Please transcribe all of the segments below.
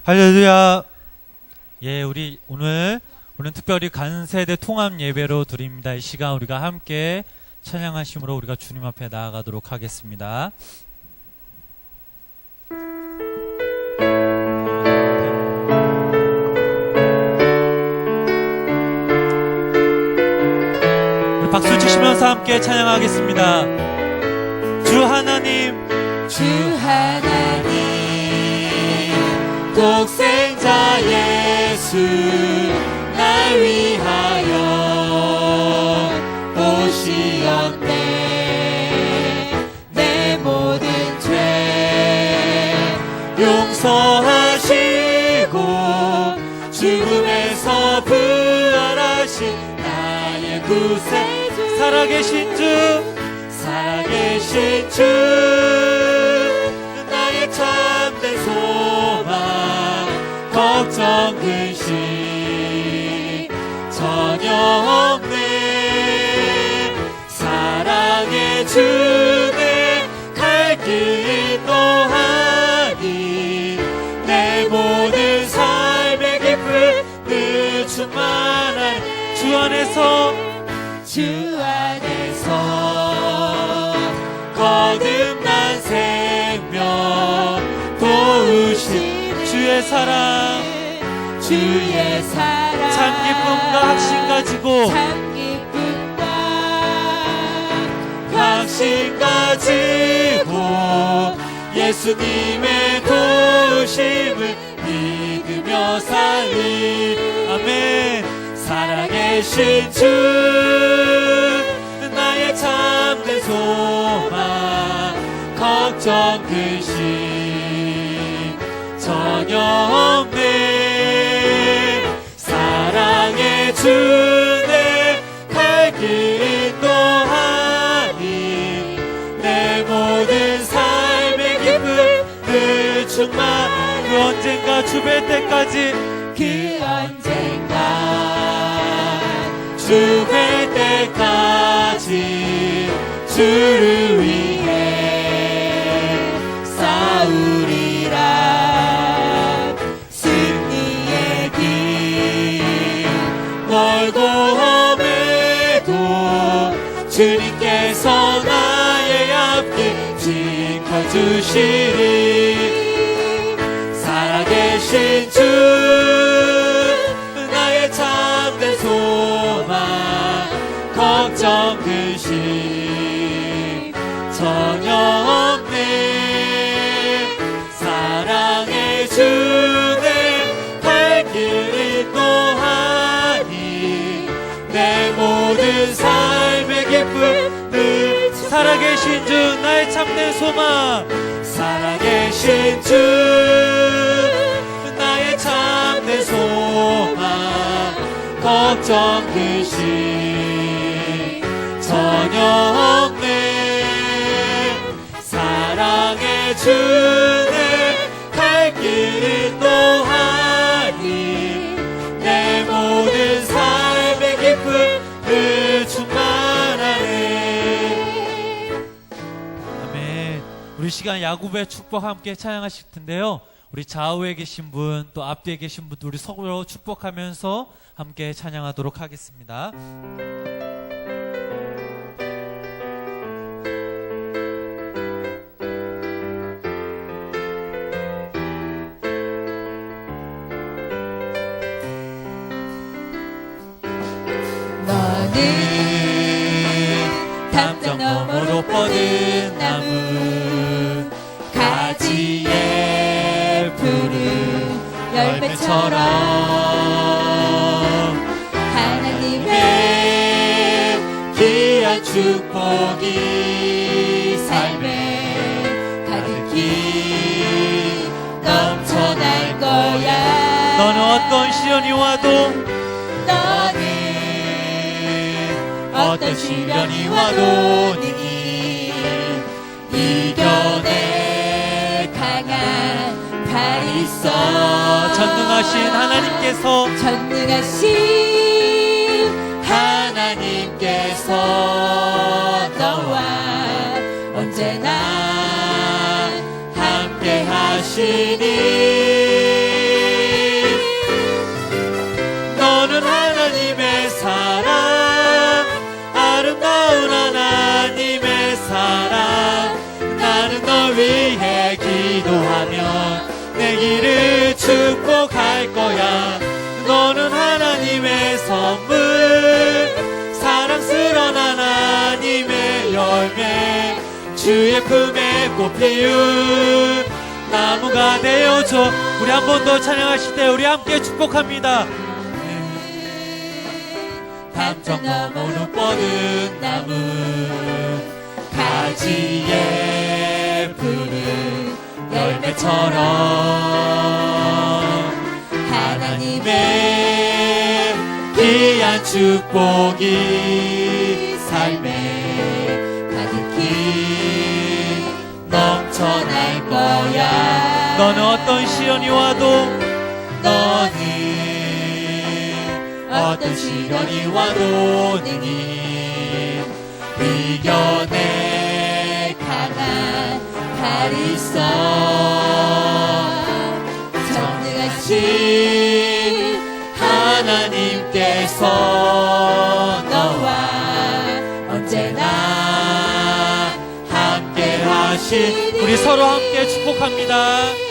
할렐루야. 예, 우리 오늘 특별히 간세대 통합 예배로 드립니다. 이 시간 우리가 함께 찬양하심으로 우리가 주님 앞에 나아가도록 하겠습니다. 우리 박수 치시면서 함께 찬양하겠습니다. 주 하나님, 주 하나님, 독생자 예수 날 위하여 오시었네. 내 모든 죄 용서하시고 죽음에서 부활하신 나의 구세주, 살아계신 주, 나의 참된 소망, 걱정 근심 전혀 없네. 사랑의 주내 갈 길 인도하니 내 모든 삶의 기쁨 늘 충만한 주 안에서 거듭난 생명 도우신 주의 사랑 참 기쁨과 확신 가지고 예수님의 도우심을 믿으며 살리. 아멘. 살아계신 주, 나의 참된 소망, 걱정 근심 전혀 없네. 사랑의 주내 갈 길 인도하니 내 모든 삶의 기쁨 늘 충만. 그 언젠가 주뵐 때까지, 주뵐 때까지 주를 위해 싸우리라. 승리의 길 멀고 험해도 주님께서 나의 앞길 지켜주시리. 살아계신 주, 나의 참된 소망, 걱정 근심 전혀 없네. 사랑의 주내 갈 길 인도하니 내 모든 삶의 기쁨 늘. 살아계신 주, 나의 참된 소망, 살아계신 주, 나의 참된 소망, 걱정 근심 전혀 없네. 사랑의 주내 갈 길 인도하니 내 모든 삶의 기쁨 늘 충만하네. 아멘. 우리 시간 야곱의 축복 함께 찬양하실 텐데요. 우리 좌우에 계신 분, 또 앞뒤에 계신 분들 우리 서로 축복하면서 함께 찬양하도록 하겠습니다. 너는 담장 너머로 뻗은 나무, 가지에 푸른 열매처럼 하나님의 귀한 축복이 삶에 가득히 넘쳐날 거야. 너는 어떤 시련이 와도, 어떤 시련이 와도 능히 이겨내 강한 팔이 있어. 전능하신 하나님께서 너와 언제나 함께 하시니 일을 축복할 거야. 너는 하나님의 선물, 사랑스러운 하나님의 열매, 주의 품에 꽃 피운 나무가 되어줘. 우리 한 번 더 찬양하실 때 우리 함께 축복합니다. 담장 너머로 뻗은 나무, 가지에 푸른 열매처럼 하나님의 귀한 축복이 삶에 가득히 넘쳐날 거야. 너는 어떤 시련이 와도, 너는 어떤 시련이 와도 능히 이겨내 강한 팔 있어. 전능하신 하나님께서 너와 언제나 함께 하신. 우리 서로 함께 축복합니다.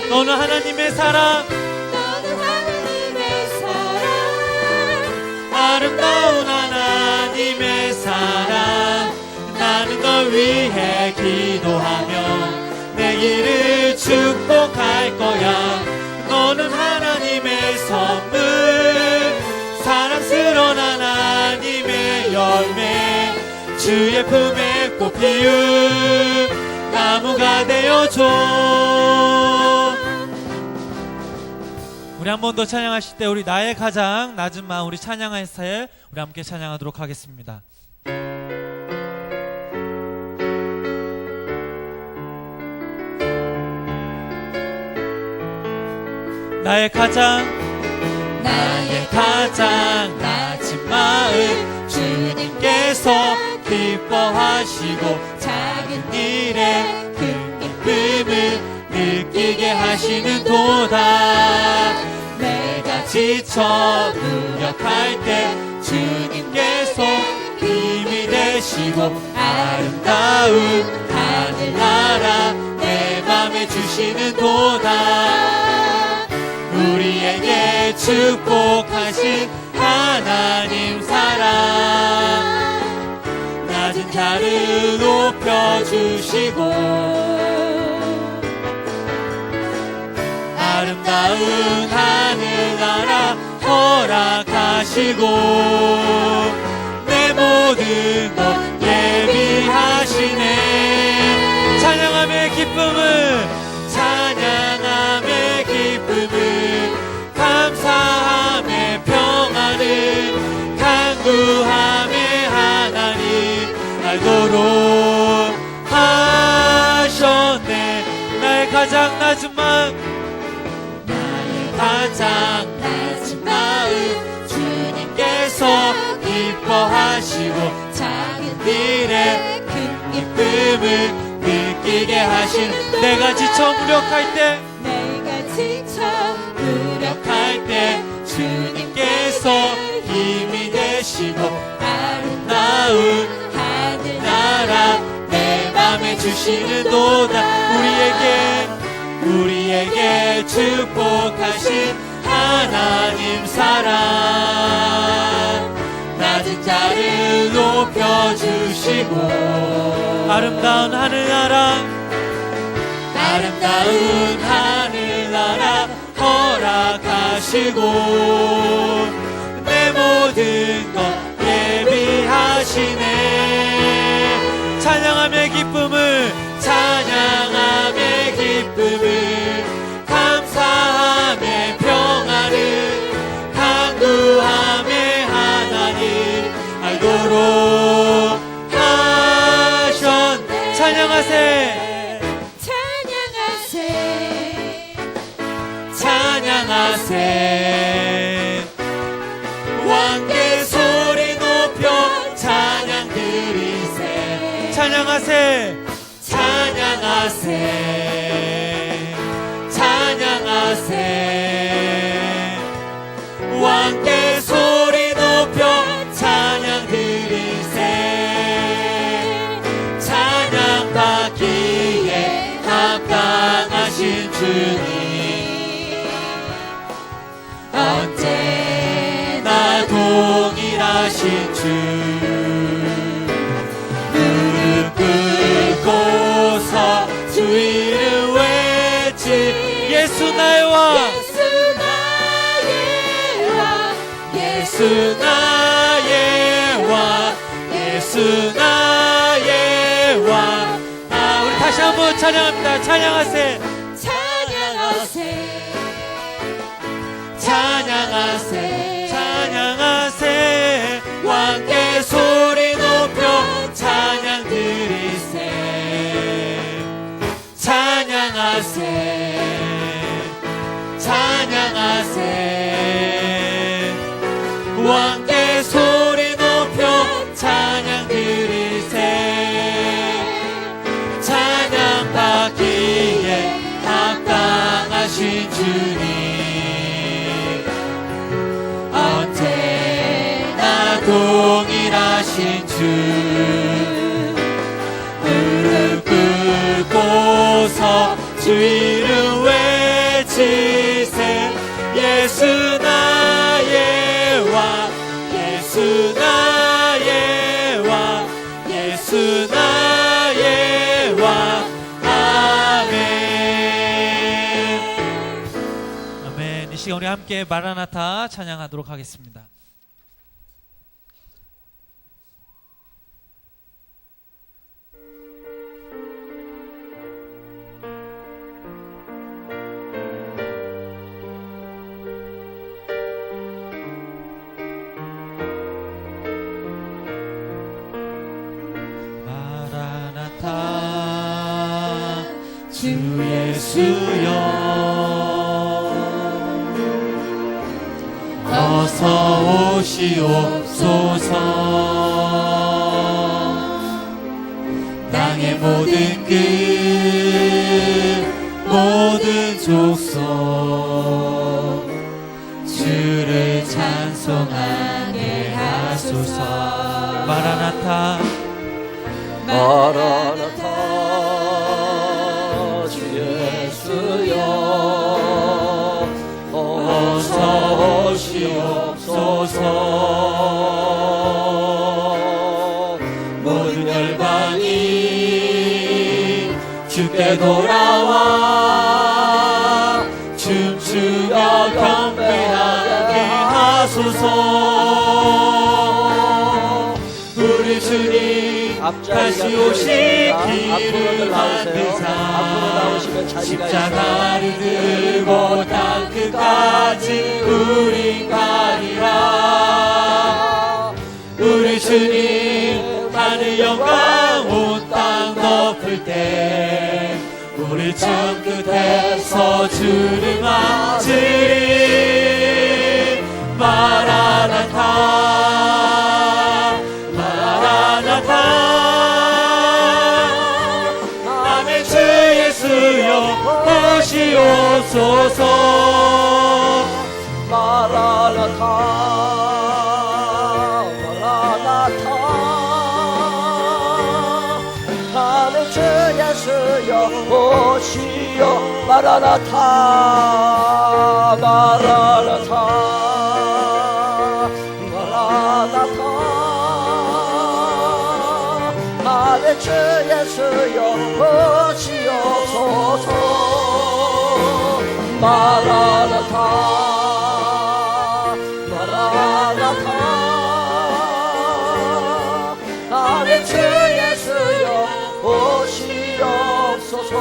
너는 하나님의 사랑, 아름다운 하나님의 사랑. 나는 널 위해 기도하며 내 일을 축복할 거야. 너는 하나님의 선물, 사랑스러운 하나님의 열매, 주의 품에 꽃 피운 나무가 되어줘. 우리 한 번 더 찬양하실 때 우리 나의 가장 낮은 마음, 우리 찬양의 스타일 우리 함께 찬양하도록 하겠습니다. 나의 가장 낮은 마음, 주님께서 기뻐하시고 작은 일에 큰 기쁨을 느끼게 하시는 도다. 내가 지쳐 무력할 때 주님께서 힘이 되시고 아름다운 하늘나라 내 맘에 주시는 도다. 우리에게 축복하신 하나님 사랑, 낮은 자를 높여주시고 아름다운 하늘나라 허락하시고 내 모든 것 예비하시네. 찬양함의 기쁨을, 찬양함의 기쁨을, 감사함의 평안을, 간구함의 하나님 알도록 하셨네. 나의 가장 낮은 마음, 가장 낮은 마음, 주님께서 기뻐하시고 작은 일에 큰 기쁨을 느끼게 하신. 내가 지쳐 무력할 때, 주님께서 힘이 되시고 아름다운 하늘나라 내 맘에 주시는 도다. 우리에게 축복하신 하나님 사랑, 낮은 자를 높여주시고 아름다운 하늘나라, 아름다운 하늘나라 허락하시고 내 모든 것 예비하시네. 찬양함의 기쁨을, 찬양함의 기쁨을, 감사함의 평안을, 간구함의 하나님 알도록 하셨네. 찬양하세, 찬양하세. 왕의 소리 높여 찬양 드리세. 찬양하세, 찬양하세, 찬양하세. 왕의 소리 높여 찬양 드리세. 찬양 받기에 합당하신 주님, 동행하신 주 무릎 꿇고서 주 이름 외치 예수 나의 왕 예수 나의 왕 예수 나의 왕 우리 다시 한번 찬양합니다. 찬양하세 찬양하세 찬양하세 왕께 소리 높여 찬양 드리세 찬양하세 찬양하세 왕께 소리 높여 찬양 드리세 찬양 받기에 합당하신 주님 언제나 동일하신 주 무릎 꿇고서 주 이름 외치세 예수 나의 왕 예수 나의 왕 예수 나의 왕 아멘 아멘. 이 시간 우리 함께 마라나타 찬양하도록 하겠습니다. 주 예수여 어서 오시옵소서 땅의 모든 끝 모든 족속 주를 찬송하게 하소서 마라나타 마라나타 주 예수여 어서 오시옵소서 모든 열방이 주께 돌아와 춤추며 경배하게 하소서 우리 주님 다시 오시기를 만드사 십자가를 들고 땅 끝까지 우리 가리라 우리 주님 하늘 영광 온 땅 덮을 때 우리 전 끝에서 주를 맞으리 마라나타 마라나타 오시옵소서 마라나타 마라나타 하늘 주 예수여 오시오 마라나타 마라나타 마라나타 하늘 주 예수여 오시옵소서 마라나타 마라나타 하늘 주 예수여 오시옵소서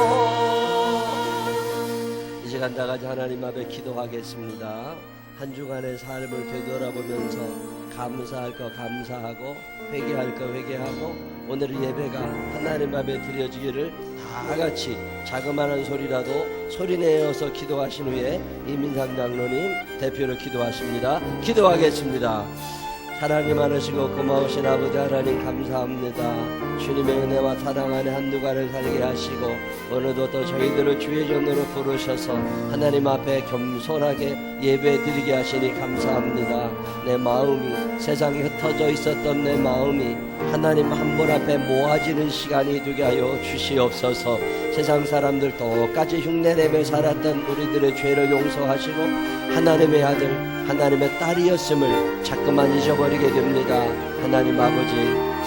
이 시간 다같이 하나님 앞에 기도하겠습니다. 한 주간의 삶을 되돌아보면서 감사할 거 감사하고 회개할 거 회개하고 오늘 예배가 하나님 앞에 드려지기를 다같이 자그마한 소리라도 소리내어서 기도하신 후에 이민삼 장로님 대표로 기도하십니다. 기도하겠습니다. 사랑이 많으시고 고마우신 아버지 하나님 감사합니다. 주님의 은혜와 사랑 안에 한두가를 살게 하시고 오늘도 또 저희들을 주의 전으로 부르셔서 하나님 앞에 겸손하게 예배드리게 하시니 감사합니다. 내 마음이 세상에 흩어져 있었던 내 마음이 하나님 한 분 앞에 모아지는 시간이 되게 하여 주시옵소서. 세상 사람들 똑같이 흉내내며 살았던 우리들의 죄를 용서하시고 하나님의 아들, 하나님의 딸이었음을 자꾸만 잊어버리게 됩니다. 하나님 아버지,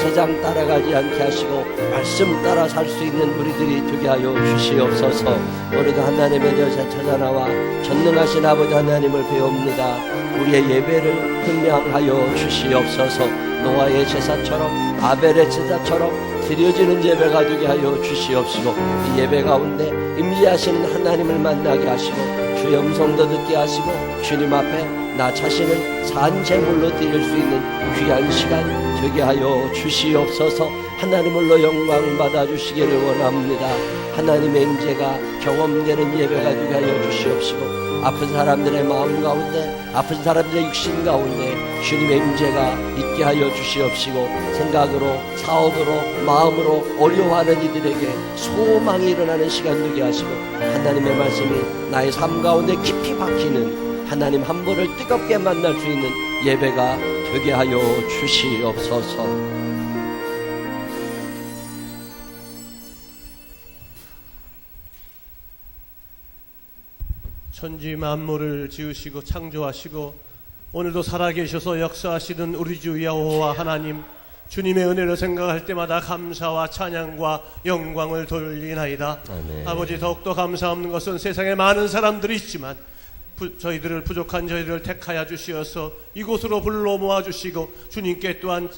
세상 따라가지 않게 하시고 말씀 따라 살 수 있는 우리들이 되게 하여 주시옵소서. 우리도 하나님의 여자 찾아나와 전능하신 아버지 하나님을 배웁니다. 우리의 예배를 흥명하여 주시옵소서. 노아의 제사처럼 아벨의 제사처럼 드려지는 예배가 되게 하여 주시옵시고, 이 예배 가운데 임재하시는 하나님을 만나게 하시고 주의 음성도 듣게 하시고 주님 앞에 나 자신을 산 제물로 드릴 수 있는 귀한 시간 되게 하여 주시옵소서. 하나님을로 영광 받아 주시기를 원합니다. 하나님의 임재가 경험되는 예배가 되게 하여 주시옵시고, 아픈 사람들의 마음 가운데, 아픈 사람들의 육신 가운데 주님의 임재가 있게 하여 주시옵시고, 생각으로, 사업으로, 마음으로 어려워하는 이들에게 소망이 일어나는 시간 되게 하시고, 하나님의 말씀이 나의 삶 가운데 깊이 박히는 하나님 한 분을 뜨겁게 만날 수 있는 예배가 되게 하여 주시옵소서. 천지 만물을 지으시고 창조하시고 오늘도 살아계셔서 역사하시는 우리 주 여호와 하나님, 주님의 은혜를 생각할 때마다 감사와 찬양과 영광을 돌리나이다. 아멘. 아버지, 더욱더 감사없는 것은 세상에 많은 사람들이 있지만 저희들을, 부족한 저희들을 택하여 주시어서 이곳으로 불러 모아주시고 주님께 또한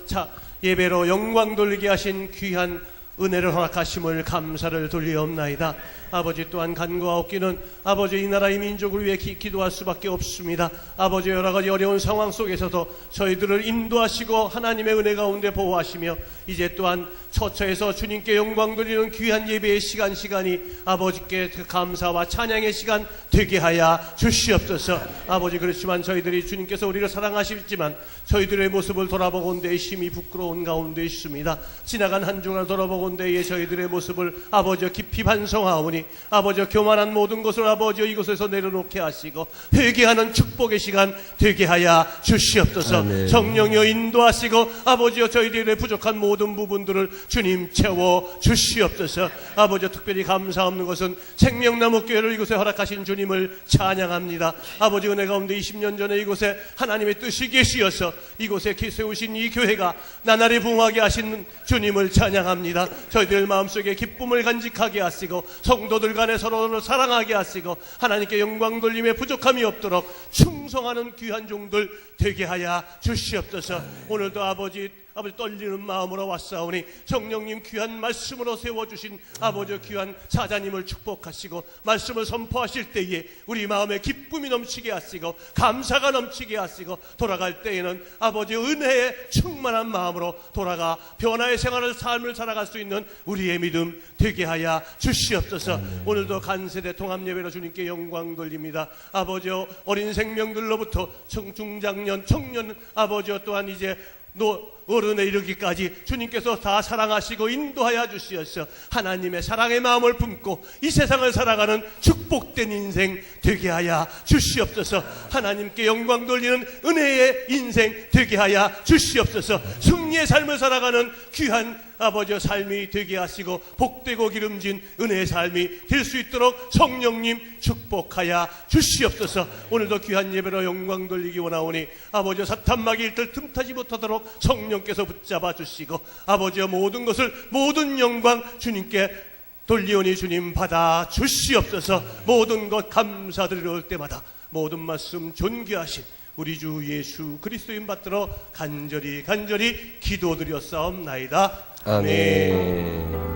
예배로 영광 돌리게 하신 귀한 은혜를 허락하심을 감사를 돌리옵나이다. 아버지, 또한 간구와 없기는 아버지 이 나라 이 민족을 위해 기도할 수밖에 없습니다. 아버지, 여러가지 어려운 상황 속에서도 저희들을 인도하시고 하나님의 은혜 가운데 보호하시며 이제 또한 처처에서 주님께 영광 돌리는 귀한 예배의 시간이 아버지께 그 감사와 찬양의 시간 되게 하여 주시옵소서. 아버지, 그렇지만 저희들이 주님께서 우리를 사랑하시지만 저희들의 모습을 돌아보건대에 심히 부끄러운 가운데 있습니다. 지나간 한 주간을 돌아보건대에 저희들의 모습을 아버지 깊이 반성하오니 아버지 교만한 모든 것을 아버지 이곳에서 내려놓게 하시고 회개하는 축복의 시간 되게 하여 주시옵소서. 아멘. 성령여 인도하시고 아버지여 저희들의 부족한 모든 부분들을 주님 채워 주시옵소서. 아버지, 특별히 감사 없는 것은 생명나무 교회를 이곳에 허락하신 주님을 찬양합니다. 아버지, 은혜 가운데 20년 전에 이곳에 하나님의 뜻이 계시어서 이곳에 세우신 이 교회가 나날이 부흥하게 하신 주님을 찬양합니다. 저희들 마음속에 기쁨을 간직하게 하시고 성도들 간에 서로를 사랑하게 하시고 하나님께 영광 돌림에 부족함이 없도록 충성하는 귀한 종들 되게 하여 주시옵소서. 오늘도 아버지 떨리는 마음으로 왔사오니 성령님 귀한 말씀으로 세워주신 아버지 귀한 사자님을 축복하시고 말씀을 선포하실 때에 우리 마음에 기쁨이 넘치게 하시고 감사가 넘치게 하시고 돌아갈 때에는 아버지 은혜에 충만한 마음으로 돌아가 변화의 삶을 살아갈 수 있는 우리의 믿음 되게 하여 주시옵소서. 오늘도 간세대 통합예배로 주님께 영광 돌립니다. 아버지, 어린 생명들로부터 중장년 청년 아버지 또한 이제 어른에 이르기까지 주님께서 다 사랑하시고 인도하여 주시어서 하나님의 사랑의 마음을 품고 이 세상을 살아가는 축복된 인생 되게 하여 주시옵소서. 하나님께 영광 돌리는 은혜의 인생 되게 하여 주시옵소서. 승리의 삶을 살아가는 귀한 아버지 삶이 되게 하시고 복되고 기름진 은혜의 삶이 될 수 있도록 성령님 축복하여 주시옵소서. 오늘도 귀한 예배로 영광 돌리기 원하오니 아버지 사탄마귀 일들 틈타지 못하도록 성령께서 붙잡아 주시고 아버지의 모든 것을 모든 영광 주님께 돌리오니 주님 받아 주시옵소서. 모든 것 감사드리러 올 때마다 모든 말씀 존귀하신 우리 주 예수 그리스도인 받들어 간절히 기도드렸사옵나이다. 아멘.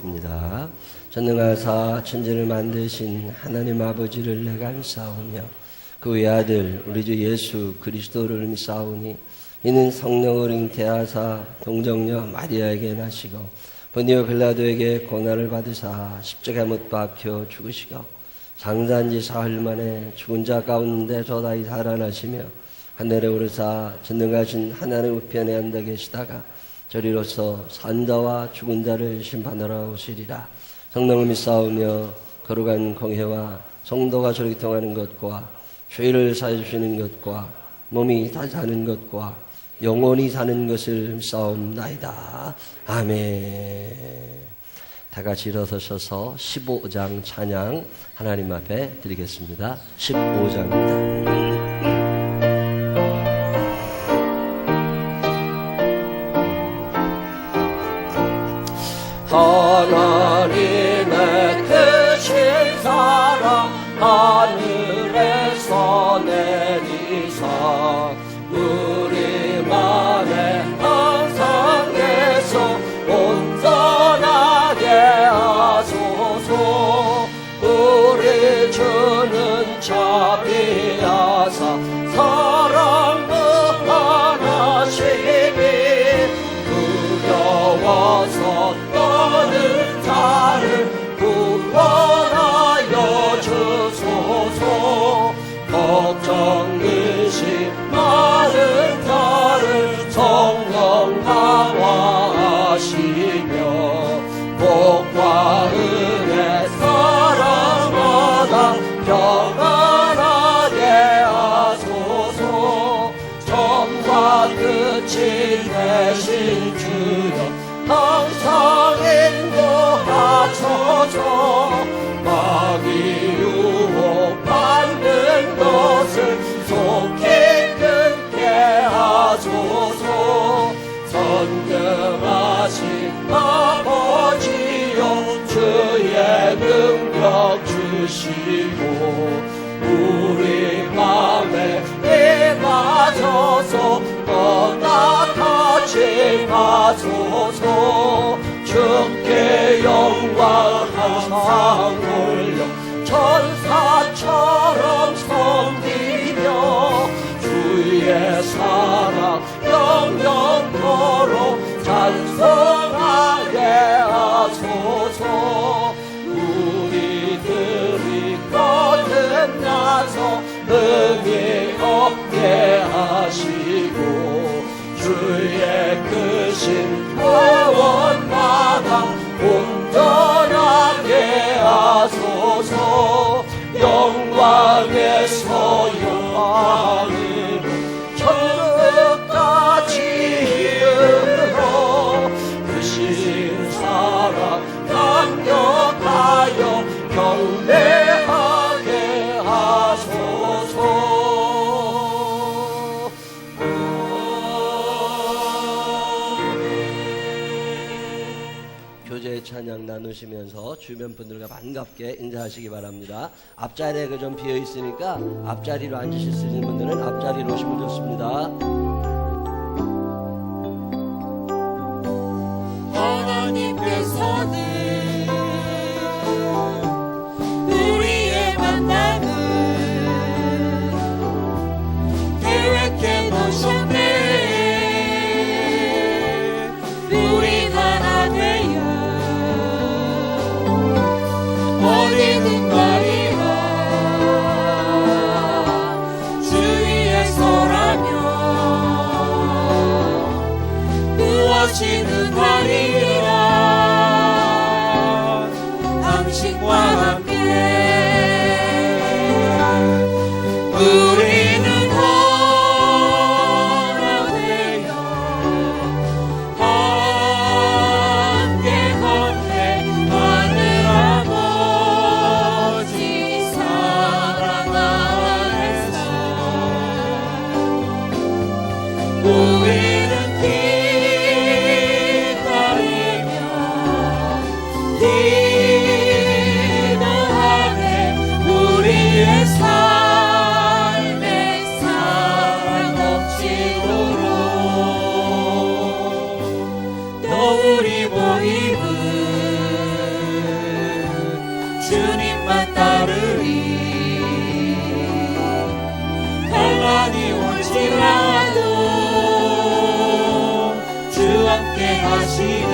기도하겠습니다. 전능하사 천지를 만드신 하나님 아버지를 내가 믿사오며 그 외아들 우리 주 예수 그리스도를 믿사오니 이는 성령을 잉태하사 동정녀 마리아에게 나시고 본디오 빌라도에게 고난을 받으사 십자가에 못 박혀 죽으시고 장사한 지 사흘 만에 죽은 자 가운데 저다이 살아나시며 하늘에 오르사 전능하신 하나님 우편에 앉아 계시다가 저리로서 산자와 죽은 자를 심판하러 오시리라. 성령을 믿사오며 거룩한 공회와 성도가 저렇게 통하는 것과 죄를 사해 주시는 것과 몸이 다 사는 것과 영원히 사는 것을 믿사옵나이다. 아멘. 다 같이 일어서셔서 15장 찬양 하나님 앞에 드리겠습니다. 15장입니다. 하나님의 크신 사랑 하늘에서 내리사 우리만의 항상 계속 온전하게 하소서. 우리 주는 자비하사 사랑 무한하시니 두려워서 떠는 자를 구원하여 주소서. 걱정 의심 많은 자를 성령 강화하시며 복과 은혜 사랑마다 평안하게 하소서. 처음과 끝이 되신 주여 항상 인도하소서. 마귀 유혹받는 것을 속히 끊게 하소서. 선경하신 아버지여 주의 능력 주시고 우리 맘에 임하셔서 떠나가지 마소서. 주께 영광 항상 돌려 천사처럼 섬기며 주의 사랑 영영토록 찬송하게 하소서. 우리들이 거듭나서 의미 없게 하시고 주의 크신 구원마다 온전하게 하소서. 영광에서 영광으로 천국까지 이르러 크신 사랑 강력하여 경배하게 하소서. 교제 찬양 나누시면서 주변 분들과 반갑게 인사하시기 바랍니다. 앞자리가 좀 비어 있으니까 앞자리로 앉으실 수 있는 분들은 앞자리로 오시면 좋습니다. 하나님께서는 우리의 만남을 계획해 놓으셨네. 우리 하나 되어 어디든 가리라 주위에 서라며 무엇이든 하리라. 당신과 함께 우리는 하나 되어 함께 걷네. 하늘 아버지 사랑 안에서 우리는 기다리며 기도하며 할지라도 주 함께 하시니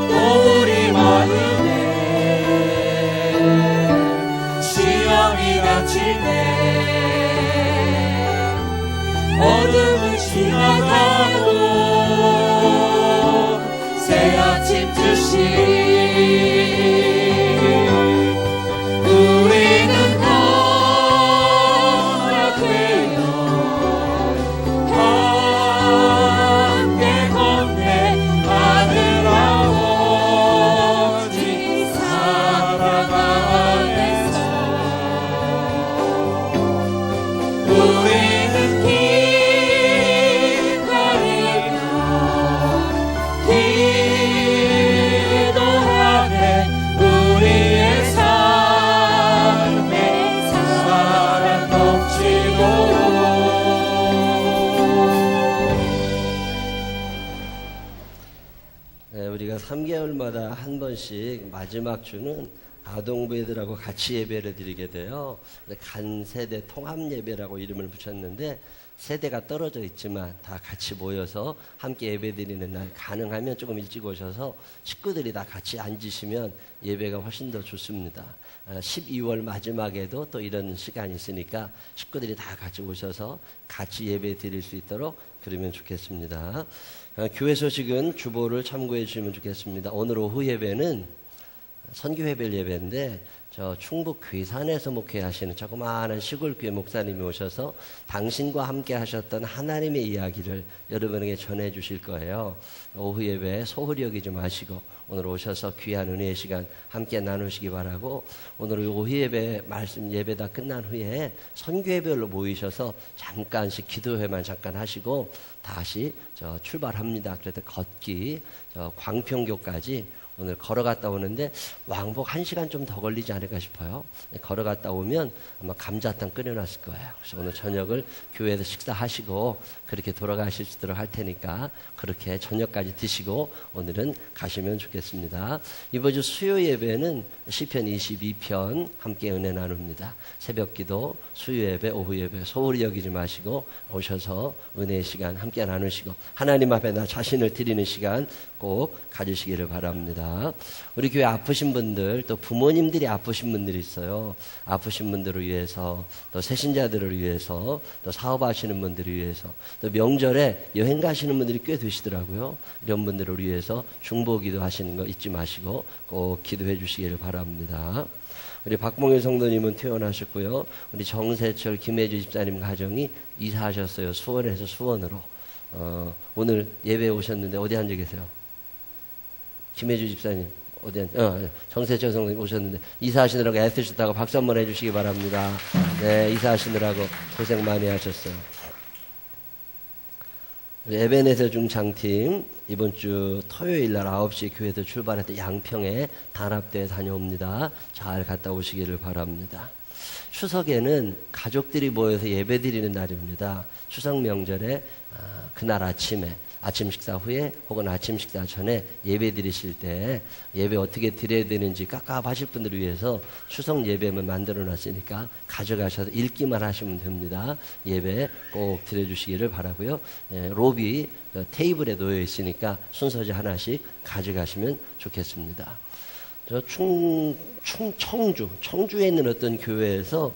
또 우리 마음에 시험이 닥칠 때 어둠은 지나가고 새 아침 뜨시 우리는 하나 되어 함께 건네 하늘 아버지 사랑 안에서 우리는 기다리며 기도하네 우리의 삶에 사랑 넘치도록 네, 우리가 3개월마다 한 번씩 마지막 주는 아동부애들하고 같이 예배를 드리게 돼요. 간세대 통합 예배라고 이름을 붙였는데 세대가 떨어져 있지만 다 같이 모여서 함께 예배 드리는 날, 가능하면 조금 일찍 오셔서 식구들이 다 같이 앉으시면 예배가 훨씬 더 좋습니다. 12월 마지막에도 또 이런 시간이 있으니까 식구들이 다 같이 오셔서 같이 예배 드릴 수 있도록 그러면 좋겠습니다. 교회 소식은 주보를 참고해 주시면 좋겠습니다. 오늘 오후 예배는 선교회별 예배인데 저 충북 괴산에서 목회하시는 조그마한 시골교회 목사님이 오셔서 당신과 함께 하셨던 하나님의 이야기를 여러분에게 전해 주실 거예요. 오후 예배 소홀히 여기지 마시고 오늘 오셔서 귀한 은혜의 시간 함께 나누시기 바라고, 오늘 오후 예배 말씀 예배 다 끝난 후에 선교회별로 모이셔서 잠깐씩 기도회만 잠깐 하시고 다시 출발합니다. 그래서 걷기 광평교까지 오늘 걸어갔다 오는데 왕복 1시간 좀 더 걸리지 않을까 싶어요. 걸어갔다 오면 아마 감자탕 끓여놨을 거예요. 그래서 오늘 저녁을 교회에서 식사하시고 그렇게 돌아가실 수 있도록 할 테니까 그렇게 저녁까지 드시고 오늘은 가시면 좋겠습니다. 이번 주 수요 예배는 시편 22편 함께 은혜 나눕니다. 새벽 기도, 수요 예배, 오후 예배 소홀히 여기지 마시고 오셔서 은혜의 시간 함께 나누시고 하나님 앞에 나 자신을 드리는 시간 꼭 가지시기를 바랍니다. 우리 교회 아프신 분들, 또 부모님들이 아프신 분들이 있어요. 아프신 분들을 위해서, 또 새신자들을 위해서, 또 사업하시는 분들을 위해서, 또 명절에 여행 가시는 분들이 꽤 되시더라고요. 이런 분들을 위해서 중보기도 하시는 거 잊지 마시고 꼭 기도해 주시기를 바랍니다. 우리 박봉일 성도님은 퇴원하셨고요. 우리 정세철, 김혜주 집사님 가정이 이사하셨어요. 수원에서 수원으로. 오늘 예배에 오셨는데 어디 앉아 계세요? 김혜주 집사님 어디 정세철 성도님 오셨는데 이사하시느라고 애쓰셨다고 박수 한번 해주시기 바랍니다. 네, 이사하시느라고 고생 많이 하셨어요. 에베네zer 중창팀 이번 주 토요일 날 9시에 교회에서 출발해서 양평에 단합대회 다녀옵니다. 잘 갔다 오시기를 바랍니다. 추석에는 가족들이 모여서 예배 드리는 날입니다. 추석 명절에 그날 아침에 아침 식사 후에 혹은 아침 식사 전에 예배 드리실 때 예배 어떻게 드려야 되는지 깝깝하실 분들을 위해서 추석 예배만 만들어 놨으니까 가져가셔서 읽기만 하시면 됩니다. 예배 꼭 드려주시기를 바라고요. 로비 테이블에 놓여 있으니까 순서지 하나씩 가져가시면 좋겠습니다. 저 청주에 있는 어떤 교회에서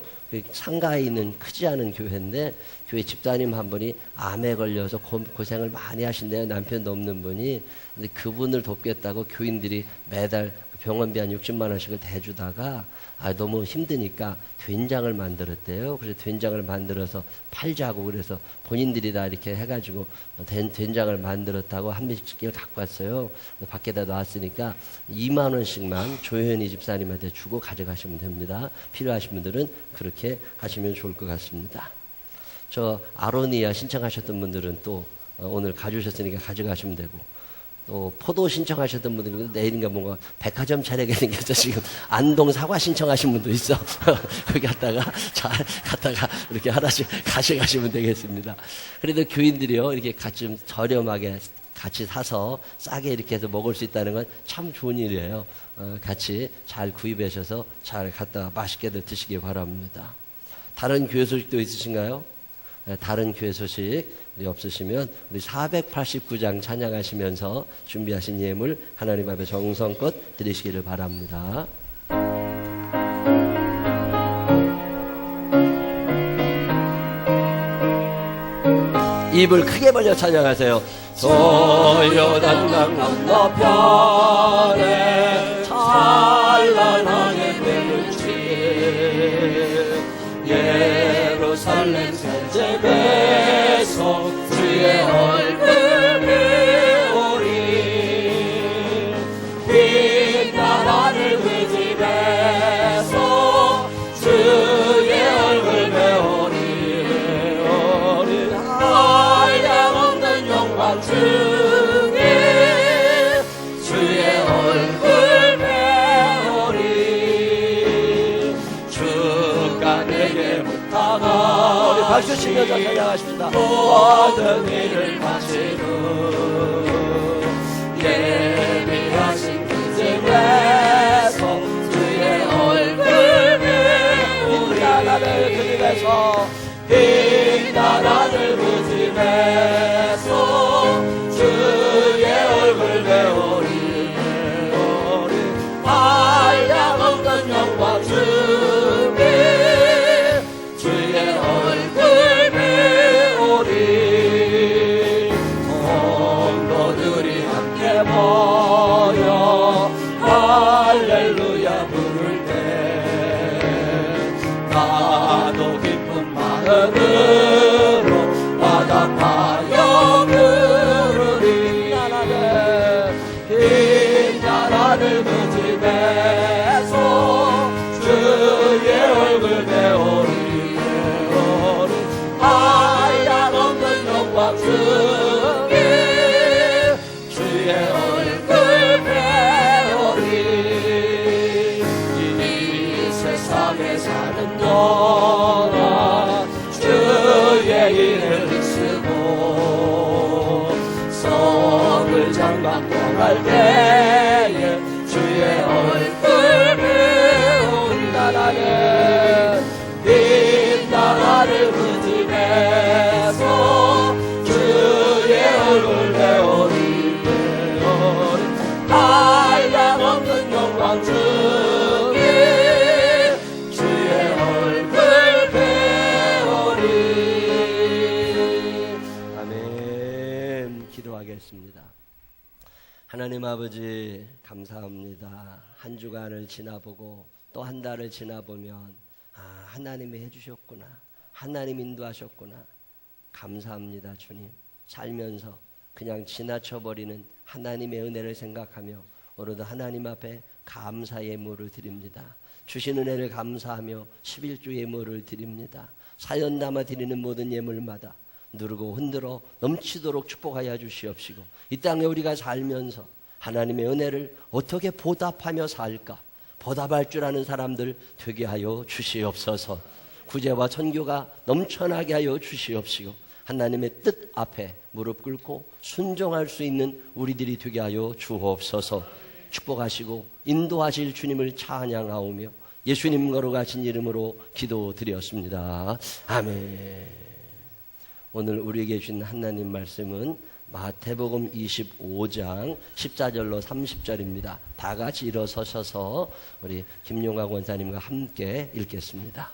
상가에 있는 크지 않은 교회인데 교회 집사님 한 분이 암에 걸려서 고생을 많이 하신대요. 남편도 없는 분이. 근데 그분을 돕겠다고 교인들이 매달 병원비 한 60만 원씩을 대주다가 너무 힘드니까 된장을 만들었대요. 그래서 된장을 만들어서 팔자고 그래서 본인들이 다 이렇게 해가지고 된장을 만들었다고 한 매씩을 갖고 왔어요. 밖에다 놨으니까 2만 원씩만 조현희 집사님한테 주고 가져가시면 됩니다. 필요하신 분들은 그렇게 하시면 좋을 것 같습니다. 저 아로니아 신청하셨던 분들은 또 오늘 가져오셨으니까 가져가시면 되고, 또 포도 신청하셨던 분들은 내일인가 뭔가 백화점 차리게 생겨서 지금 안동 사과 신청하신 분도 있어. 거기 갔다가 잘 갔다가 이렇게 하나씩 가져가시면 되겠습니다. 그래도 교인들이요 이렇게 같이 좀 저렴하게 같이 사서 싸게 이렇게 해서 먹을 수 있다는 건 참 좋은 일이에요. 같이 잘 구입하셔서 잘 갖다 맛있게들 드시기 바랍니다. 다른 교회 소식도 있으신가요? 네, 다른 교회 소식 우리 없으시면 우리 489장 찬양하시면서 준비하신 예물 하나님 앞에 정성껏 드리시기를 바랍니다. 입을 크게 벌려 찬양하세요. 소요단 강 건너편에 찬란하게 뱀을 치네 예루살렘 세제에서 주의 얼굴 배우리 빈 나라를 그 집에서 주의 얼굴 배우리 한량없는 영광 중에 주의 얼굴 배우리 주가 내게 부탁하 우리 박수 치면서 찬양하십니다. 모든 일을 마치고 예비하신 그 집에서 주의 얼굴 배우리 나라를 그 집에서 이 나라를 그 집에서 주의 얼굴 배우리 한량없는 영광 중에 주의 얼굴 배우리 성도들이 함께 모여 할렐루야 부를 때 나도 기쁜 마음으로 화답하여 부르리 긴 나라를 그 집에서 주의 얼굴 배우리 한량없는 영광 중에 주의 얼굴 배우리 이 세상에 사는 동안 주의 이름을 쓰고 성을 장박고 할 때에 주의 얼굴 배운 나라는 이 나라를 그 집에서 주의 얼굴 배우리 한량없는 영광 중에 주의 얼굴 배우리 아멘. 기도하겠습니다. 하나님 아버지 감사합니다. 한 주간을 지나보고 또 한 달을 지나보면 하나님이 해주셨구나, 하나님 인도하셨구나, 감사합니다. 주님, 살면서 그냥 지나쳐버리는 하나님의 은혜를 생각하며 오늘도 하나님 앞에 감사 예물을 드립니다. 주신 은혜를 감사하며 11조 예물을 드립니다. 사연 담아 드리는 모든 예물마다 누르고 흔들어 넘치도록 축복하여 주시옵시고 이 땅에 우리가 살면서 하나님의 은혜를 어떻게 보답하며 살까, 보답할 줄 아는 사람들 되게 하여 주시옵소서. 구제와 선교가 넘쳐나게 하여 주시옵시고 하나님의 뜻 앞에 무릎 꿇고 순종할 수 있는 우리들이 되게 하여 주옵소서. 축복하시고 인도하실 주님을 찬양하오며 예수님 걸어가신 이름으로 기도드렸습니다. 아멘. 오늘 우리에게 주신 하나님 말씀은 마태복음 25장 14절로 30절입니다. 다 같이 일어서셔서 우리 김용학 원사님과 함께 읽겠습니다.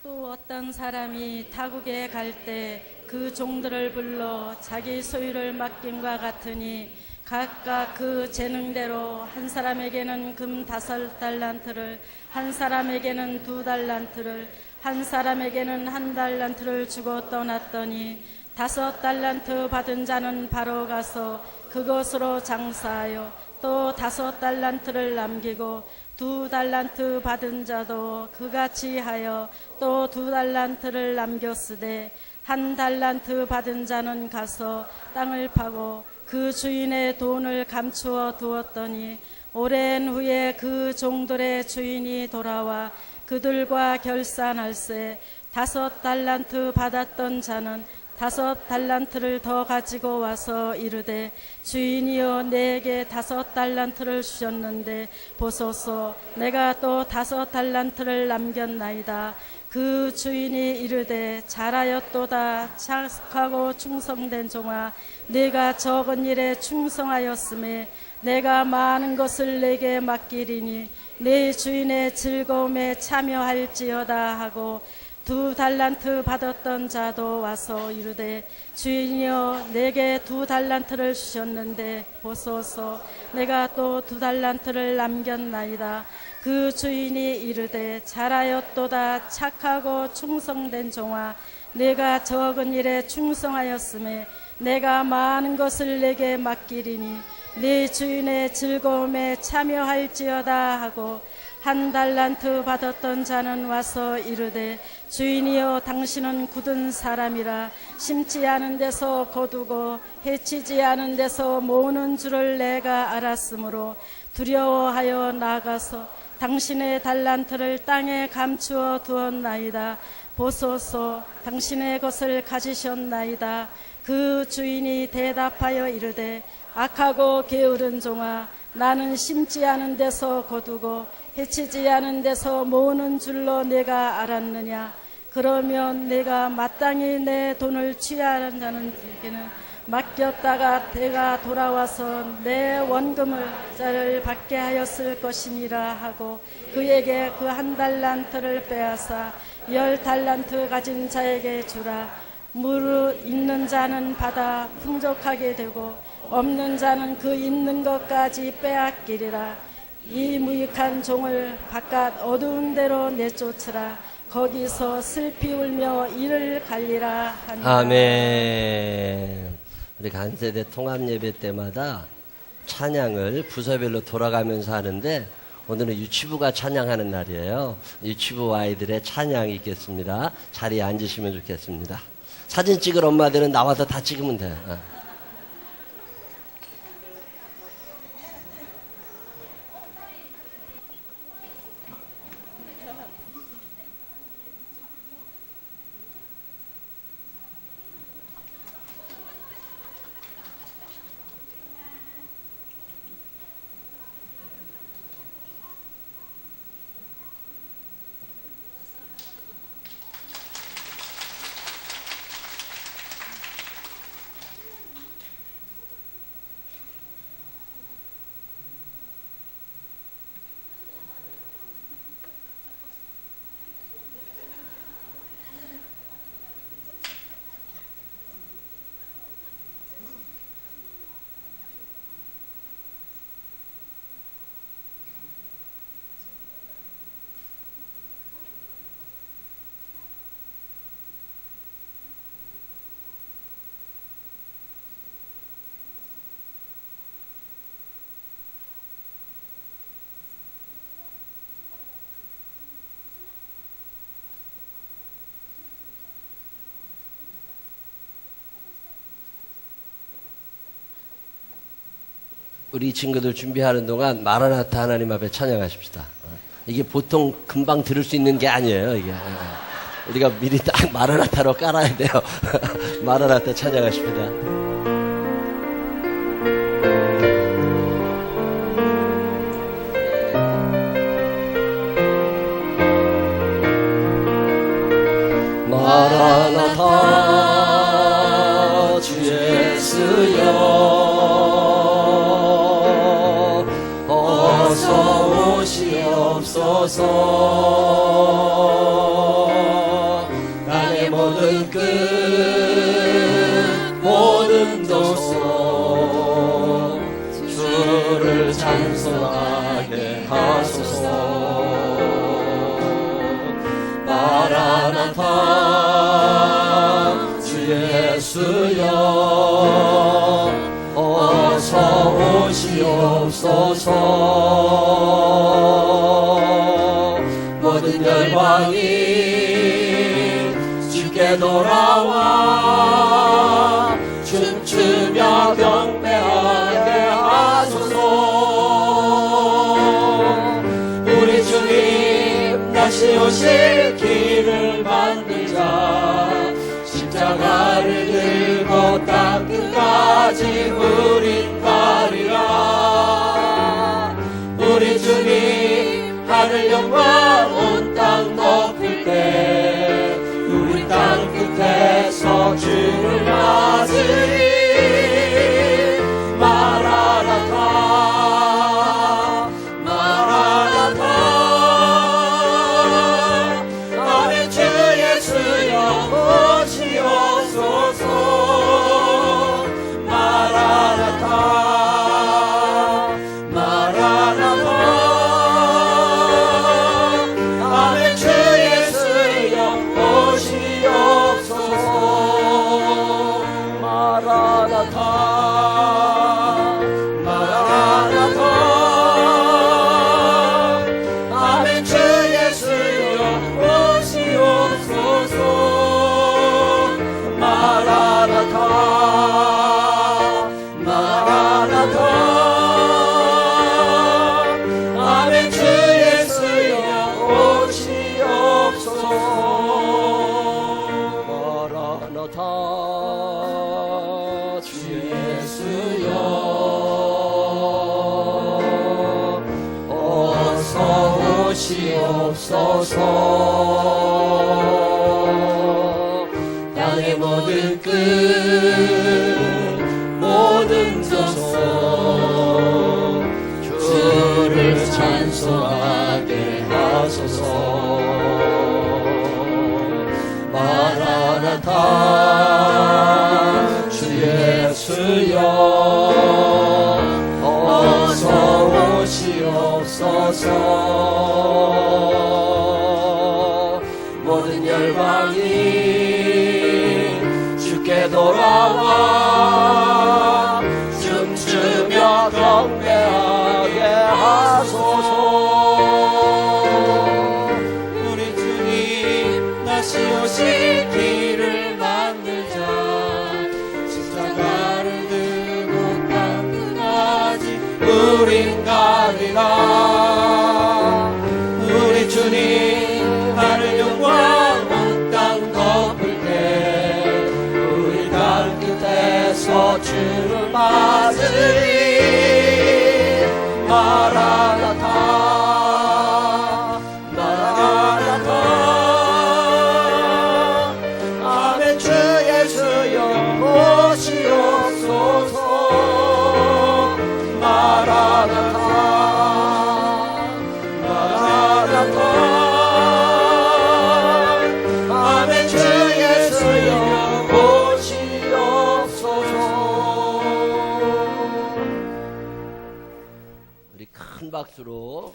또 어떤 사람이 타국에 갈 때 그 종들을 불러 자기 소유를 맡김과 같으니 각각 그 재능대로 한 사람에게는 금 5달란트를, 한 사람에게는 2달란트를, 한 사람에게는 1달란트를 주고 떠났더니 5달란트 받은 자는 바로 가서 그것으로 장사하여 또 5달란트를 남기고 2달란트 받은 자도 그같이 하여 또 2달란트를 남겼으되 1달란트 받은 자는 가서 땅을 파고 그 주인의 돈을 감추어 두었더니 오랜 후에 그 종들의 주인이 돌아와 그들과 결산할세 5달란트 받았던 자는 5 달란트를 더 가지고 와서 이르되 주인이여 내게 5 달란트를 주셨는데 보소서 내가 또 5 달란트를 남겼나이다. 그 주인이 이르되 잘하였도다 착하고 충성된 종아 네가 적은 일에 충성하였음에 내가 많은 것을 내게 맡기리니 내 주인의 즐거움에 참여할지어다 하고 2 달란트 받았던 자도 와서 이르되 주인이여 내게 2 달란트를 주셨는데 보소서 내가 또 2 달란트를 남겼나이다. 그 주인이 이르되 잘하였도다 착하고 충성된 종아 내가 적은 일에 충성하였음에 내가 많은 것을 내게 맡기리니 네 주인의 즐거움에 참여할지어다 하고 1 달란트 받았던 자는 와서 이르되 주인이여 당신은 굳은 사람이라 심지 않은 데서 거두고 해치지 않은 데서 모으는 줄을 내가 알았으므로 두려워하여 나가서 당신의 달란트를 땅에 감추어 두었나이다. 보소서 당신의 것을 가지셨나이다. 그 주인이 대답하여 이르되 악하고 게으른 종아 나는 심지 않은 데서 거두고 해치지 않은 데서 모으는 줄로 내가 알았느냐. 그러면 내가 마땅히 내 돈을 취하는 자는에게는 맡겼다가 내가 돌아와서 내 원금을 자를 받게 하였을 것이니라 하고 그에게 그 1 달란트를 빼앗아 10 달란트 가진 자에게 주라. 무릇 있는 자는 받아 풍족하게 되고 없는 자는 그 있는 것까지 빼앗기리라. 이 무익한 종을 바깥 어두운 데로 내쫓으라. 거기서 슬피 울며 이를 갈리라 하니라. 아멘. 우리 간세대 통합예배 때마다 찬양을 부서별로 돌아가면서 하는데 오늘은 유치부가 찬양하는 날이에요. 유치부 아이들의 찬양이 있겠습니다. 자리에 앉으시면 좋겠습니다. 사진 찍을 엄마들은 나와서 다 찍으면 돼요. 우리 친구들 준비하는 동안 마라나타 하나님 앞에 찬양하십시다. 이게 보통 금방 들을 수 있는 게 아니에요. 이게 우리가 미리 딱 마라나타로 깔아야 돼요. 마라나타 찬양하십시다. 마라나타 주 예수여 어서 오시옵소서. 나의 모든 끝 모든 도소 주를 찬송하게 하소서. 마라나타 주 예수여 어서 오시옵소서. 모든 열방이 주께 돌아와 춤추며 경배하게 하소서. 우리 주님 다시 오실 길을 만들자. 십자가를 땅 끝까지 우린 가리라. 우리 주님 하늘 영광 온 땅 덮을 때 우리 땅 끝에서 주를 맞으리. 마라나타 마라나타 아멘. 주 예수여 오시옵소서. 마라나타 마라나타 아멘. 주 예수여 오시옵소서. 마라나타 마라나타 아멘. 주 예수여 오시옵소서. 마라나타 마라나타 아멘. 주 예수여 오시옵소서. 마라나타 주 예수여 어서 오시옵소서. 땅의 모든 끝 모든 저소 주를 찬송하게 하소서. 마라나타 주 예수여 어서 오시옵소서. 모든 열방이 주께 돌아와 춤추며 경배하게 하소서. 우리 주님 다시 오실 길을 만들자. 십자가를 들고 땅 끝까지 우린 가리라. 우리 주님 하늘 영광 온 땅 덮을 때 우리 땅 끝에서 주를 맞으리. 마라나타 마라나타 아멘. 주 예수여 오시옵소서. 마라나타 마라나타 아멘. 주 예수여 오시옵소서. 우리 큰 박수로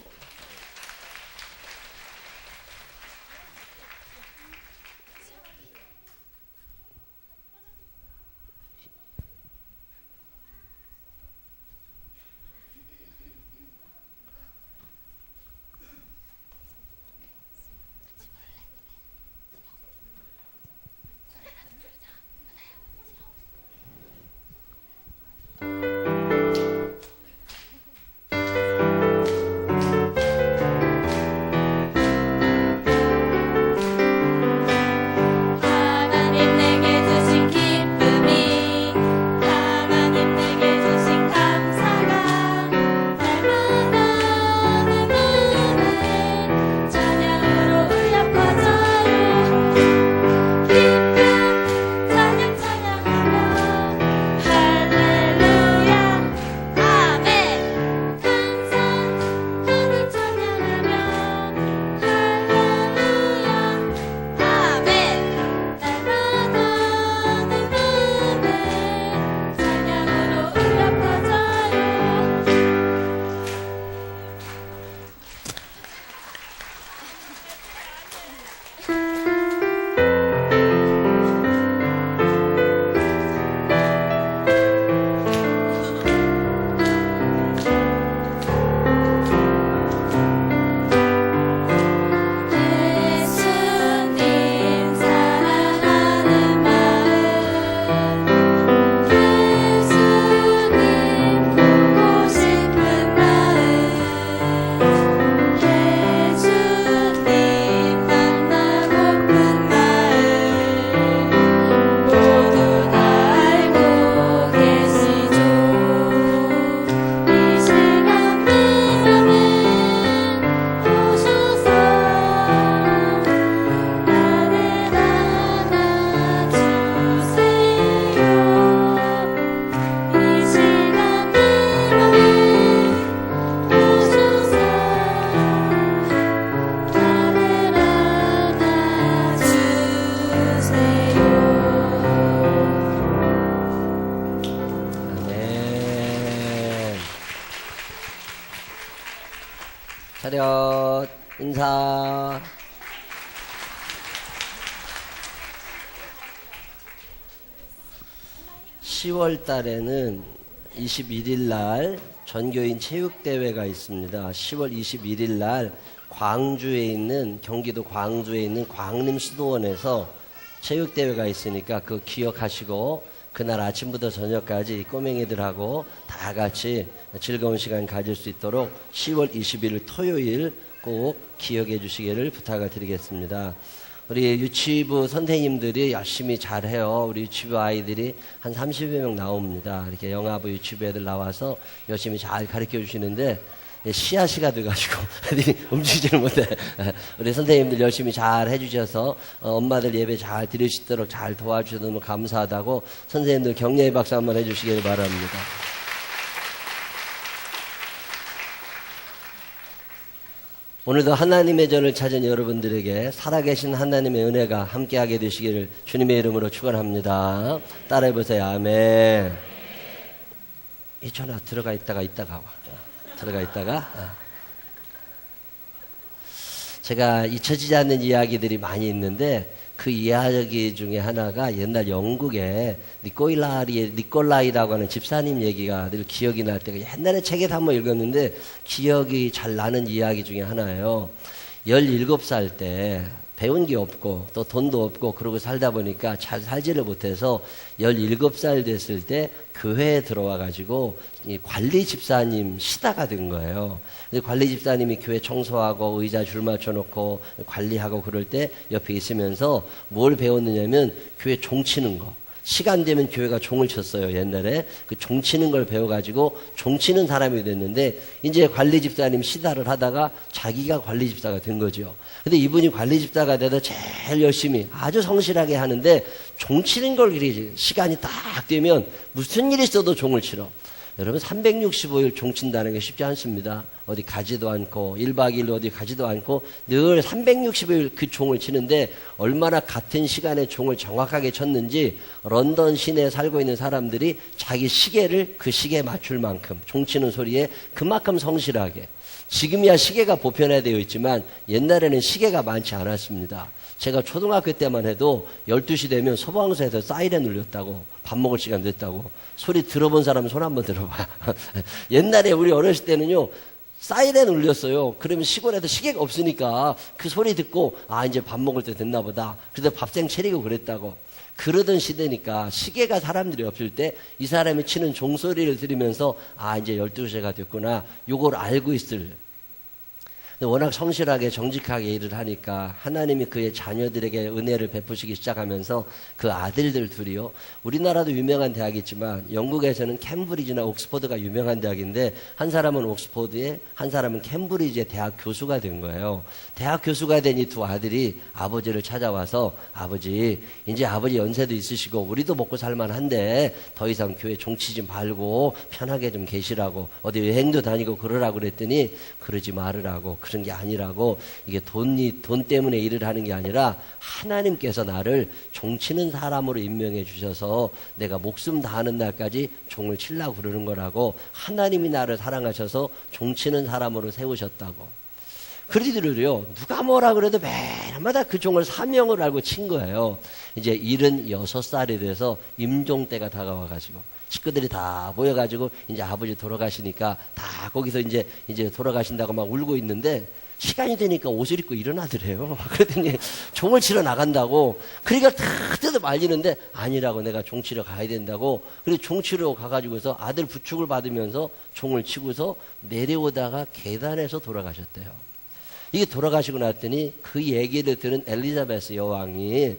차렷 인사. (10월) 달에는 21일 날 전교인 체육대회가 있습니다. 10월 21일 날 광주에 있는, 경기도 광주에 있는 광림수도원에서 체육대회가 있으니까 그거 기억하시고 그날 아침부터 저녁까지 꼬맹이들하고 다 같이 즐거운 시간 가질 수 있도록 10월 21일 토요일 꼭 기억해 주시기를 부탁을 드리겠습니다. 우리 유치부 선생님들이 열심히 잘해요. 우리 유치부 아이들이 한 30여 명 나옵니다. 이렇게 영아부 유치부 애들 나와서 열심히 잘 가르쳐 주시는데 씨앗이가 돼가지고 애들이 움직이지를 못해. 우리 선생님들 열심히 잘 해주셔서 엄마들 예배 잘 드릴 수 있도록 잘 도와주셔서 너무 감사하다고 선생님들 격려의 박수 한번 해주시길 바랍니다. 오늘도 하나님의 전을 찾은 여러분들에게 살아계신 하나님의 은혜가 함께하게 되시기를 주님의 이름으로 축원합니다. 따라해보세요. 아멘. 이 전화 들어가 있다가 와. 들어가 있다가 제가 잊혀지지 않는 이야기들이 많이 있는데 그 이야기 중에 하나가 옛날 영국에 니콜라이라고 하는 집사님 얘기가 늘 기억이 날 때가 옛날에 책에서 한번 읽었는데 기억이 잘 나는 이야기 중에 하나예요. 17살 때 배운 게 없고 또 돈도 없고 그러고 살다 보니까 잘 살지를 못해서 17살 됐을 때 교회에 들어와 가지고 관리 집사님 시다가 된 거예요. 관리 집사님이 교회 청소하고 의자 줄 맞춰놓고 관리하고 그럴 때 옆에 있으면서 뭘 배웠느냐면 교회 종 치는 거. 시간 되면 교회가 종을 쳤어요. 옛날에 그 종 치는 걸 배워가지고 종 치는 사람이 됐는데 이제 관리 집사님 시다를 하다가 자기가 관리 집사가 된 거죠. 근데 이분이 관리 집사가 돼서 제일 열심히 아주 성실하게 하는데 종 치는 걸 시간이 딱 되면 무슨 일이 있어도 종을 치러. 여러분 365일 종 친다는 게 쉽지 않습니다. 어디 가지도 않고 1박 2일 어디 가지도 않고 늘 365일 그 종을 치는데 얼마나 같은 시간에 종을 정확하게 쳤는지 런던 시내에 살고 있는 사람들이 자기 시계를 그 시계에 맞출 만큼 종 치는 소리에 그만큼 성실하게. 지금이야 시계가 보편화되어 있지만 옛날에는 시계가 많지 않았습니다. 제가 초등학교 때만 해도 12시 되면 소방서에서 사이렌 울렸다고, 밥 먹을 시간 됐다고. 소리 들어본 사람은 손 한번 들어봐. 옛날에 우리 어렸을 때는요, 사이렌 울렸어요. 그러면 시골에도 시계가 없으니까 그 소리 듣고 아 이제 밥 먹을 때 됐나 보다. 그래서 밥생 차리고 그랬다고. 그러던 시대니까 시계가 사람들이 없을 때 이 사람이 치는 종소리를 들으면서 아 이제 12시가 됐구나. 요걸 알고 있을. 워낙 성실하게 정직하게 일을 하니까 하나님이 그의 자녀들에게 은혜를 베푸시기 시작하면서 그 아들들 둘이요. 우리나라도 유명한 대학이지만 영국에서는 캠브리지나 옥스퍼드가 유명한 대학인데 한 사람은 옥스퍼드에 한 사람은 캠브리지의 대학 교수가 된 거예요. 대학 교수가 된 이 두 아들이 아버지를 찾아와서 아버지 이제 아버지 연세도 있으시고 우리도 먹고 살만한데 더 이상 교회 종치지 말고 편하게 좀 계시라고 어디 여행도 다니고 그러라고 그랬더니 그러지 말으라고 그런 게 아니라고 이게 돈 때문에 일을 하는 게 아니라 하나님께서 나를 종치는 사람으로 임명해 주셔서 내가 목숨 다하는 날까지 종을 치려고 그러는 거라고 하나님이 나를 사랑하셔서 종치는 사람으로 세우셨다고. 그리들을요 누가 뭐라 그래도 매일마다 그 종을 사명을 알고 친 거예요. 이제 76살이 돼서 임종 때가 다가와가지고 식구들이 다 모여가지고 이제 아버지 돌아가시니까 다 거기서 이제 돌아가신다고 막 울고 있는데 시간이 되니까 옷을 입고 일어나더래요. 그랬더니 종을 치러 나간다고. 그러니까 다 뜯어 말리는데 아니라고 내가 종 치러 가야 된다고. 그래서 종 치러 가가지고서 아들 부축을 받으면서 종을 치고서 내려오다가 계단에서 돌아가셨대요. 이게 돌아가시고 났더니 그 얘기를 들은 엘리자베스 여왕이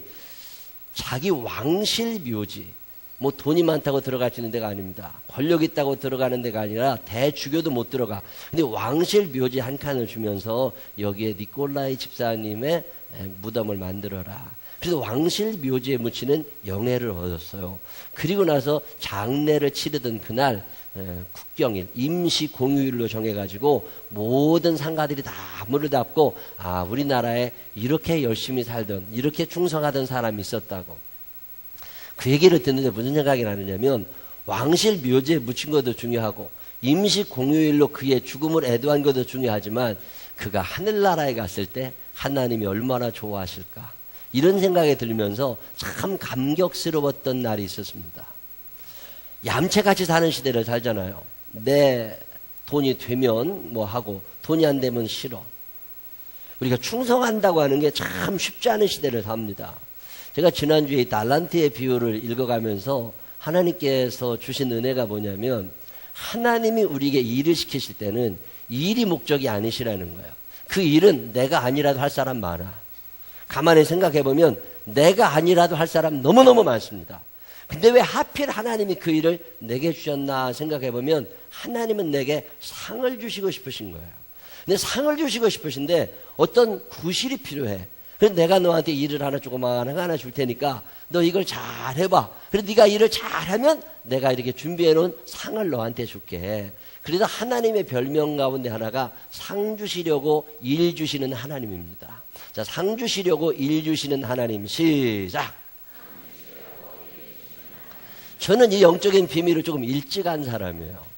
자기 왕실 묘지 뭐 돈이 많다고 들어갈 수 있는 데가 아닙니다. 권력 있다고 들어가는 데가 아니라 대주교도 못 들어가. 근데 왕실 묘지 한 칸을 주면서 여기에 니콜라이 집사님의 무덤을 만들어라. 그래서 왕실 묘지에 묻히는 영예를 얻었어요. 그리고 나서 장례를 치르던 그날 국경일, 임시 공휴일로 정해가지고 모든 상가들이 다 문을 닫고 아 우리나라에 이렇게 열심히 살던 이렇게 충성하던 사람이 있었다고. 그 얘기를 듣는데 무슨 생각이 나느냐면 왕실 묘지에 묻힌 것도 중요하고 임시 공휴일로 그의 죽음을 애도한 것도 중요하지만 그가 하늘나라에 갔을 때 하나님이 얼마나 좋아하실까, 이런 생각이 들면서 참 감격스러웠던 날이 있었습니다. 얌체같이 사는 시대를 살잖아요. 내 돈이 되면 뭐 하고 돈이 안 되면 싫어. 우리가 충성한다고 하는 게 참 쉽지 않은 시대를 삽니다. 제가 지난주에 이 달란트의 비유를 읽어가면서 하나님께서 주신 은혜가 뭐냐면, 하나님이 우리에게 일을 시키실 때는 일이 목적이 아니시라는 거예요. 그 일은 내가 아니라도 할 사람 많아. 가만히 생각해보면 내가 아니라도 할 사람 너무너무 많습니다. 근데 왜 하필 하나님이 그 일을 내게 주셨나 생각해보면, 하나님은 내게 상을 주시고 싶으신 거예요. 근데 상을 주시고 싶으신데 어떤 구실이 필요해. 그래서 내가 너한테 일을 하나 조그마한 거 하나 줄 테니까 너 이걸 잘 해봐. 그래서 네가 일을 잘하면 내가 이렇게 준비해 놓은 상을 너한테 줄게. 그래서 하나님의 별명 가운데 하나가 상 주시려고 일 주시는 하나님입니다. 자, 상 주시려고 일 주시는 하나님, 시작. 저는 이 영적인 비밀을 조금 일찍 한 사람이에요.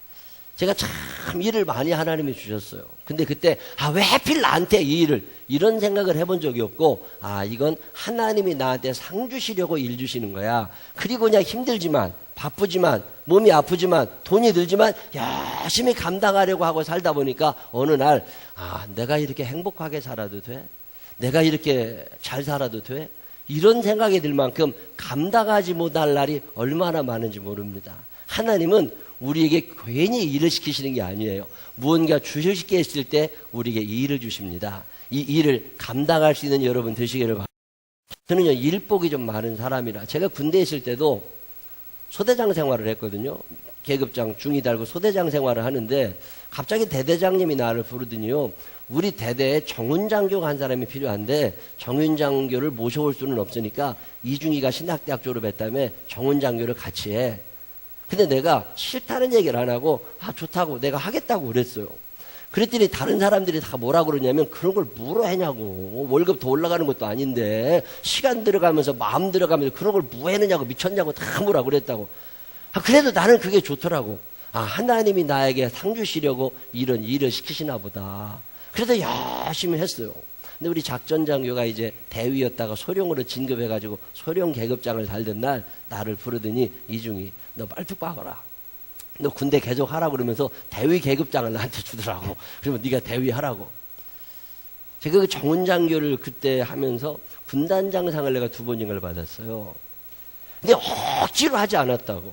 제가 참 일을 많이 하나님이 주셨어요. 근데 그때 왜 하필 나한테 이 일을, 이런 생각을 해본 적이 없고, 이건 하나님이 나한테 상 주시려고 일 주시는 거야. 그리고 그냥 힘들지만 바쁘지만 몸이 아프지만 돈이 들지만 열심히 감당하려고 하고 살다 보니까 어느 날 내가 이렇게 행복하게 살아도 돼? 내가 이렇게 잘 살아도 돼? 이런 생각이 들 만큼 감당하지 못할 날이 얼마나 많은지 모릅니다. 하나님은 우리에게 괜히 일을 시키시는 게 아니에요. 무언가 주실 게 있을 때 우리에게 이 일을 주십니다. 이 일을 감당할 수 있는 여러분 되시기를 바랍니다. 저는요, 일복이 좀 많은 사람이라, 제가 군대에 있을 때도 소대장 생활을 했거든요. 계급장 중이 달고 소대장 생활을 하는데 갑자기 대대장님이 나를 부르더니요, 우리 대대에 정훈장교가 한 사람이 필요한데 정훈장교를 모셔올 수는 없으니까 이중이가 신학대학 졸업했다며 정훈장교를 같이 해. 근데 내가 싫다는 얘기를 안 하고 좋다고 내가 하겠다고 그랬어요. 그랬더니 다른 사람들이 다 뭐라 그러냐면, 그런 걸 뭐로 하냐고, 월급 더 올라가는 것도 아닌데 시간 들어가면서 마음 들어가면서 그런 걸 뭐 해느냐고, 미쳤냐고 다 뭐라 그랬다고. 그래도 나는 그게 좋더라고. 하나님이 나에게 상 주시려고 이런 일을 시키시나 보다. 그래서 열심히 했어요. 근데 우리 작전장교가 이제 대위였다가 소령으로 진급해가지고 소령 계급장을 달던 날 나를 부르더니, 이중이 너 빨리 봐봐라. 너 군대 계속 하라고 그러면서 대위 계급장을 나한테 주더라고. 그러면 네가 대위 하라고. 제가 그 정훈장교를 그때 하면서 군단장상을 내가 2번인가를 받았어요. 근데 억지로 하지 않았다고.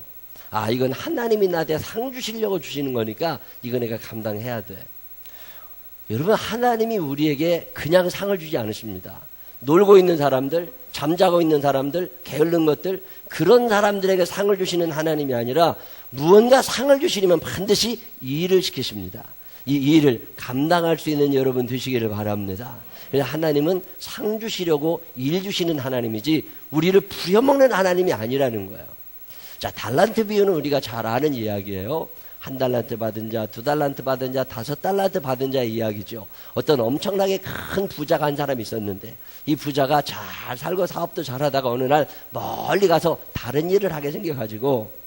이건 하나님이 나한테 상 주시려고 주시는 거니까 이거 내가 감당해야 돼. 여러분, 하나님이 우리에게 그냥 상을 주지 않으십니다. 놀고 있는 사람들, 잠자고 있는 사람들, 게으른 것들, 그런 사람들에게 상을 주시는 하나님이 아니라 무언가 상을 주시려면 반드시 이 일을 시키십니다. 이 일을 감당할 수 있는 여러분 되시기를 바랍니다. 그래서 하나님은 상 주시려고 일 주시는 하나님이지 우리를 부려먹는 하나님이 아니라는 거예요. 자, 달란트 비유는 우리가 잘 아는 이야기예요. 1달란트 받은 자, 2달란트 받은 자, 5달란트 받은 자의 이야기죠. 어떤 엄청나게 큰 부자가 한 사람이 있었는데 이 부자가 잘 살고 사업도 잘하다가 어느 날 멀리 가서 다른 일을 하게 생겨가지고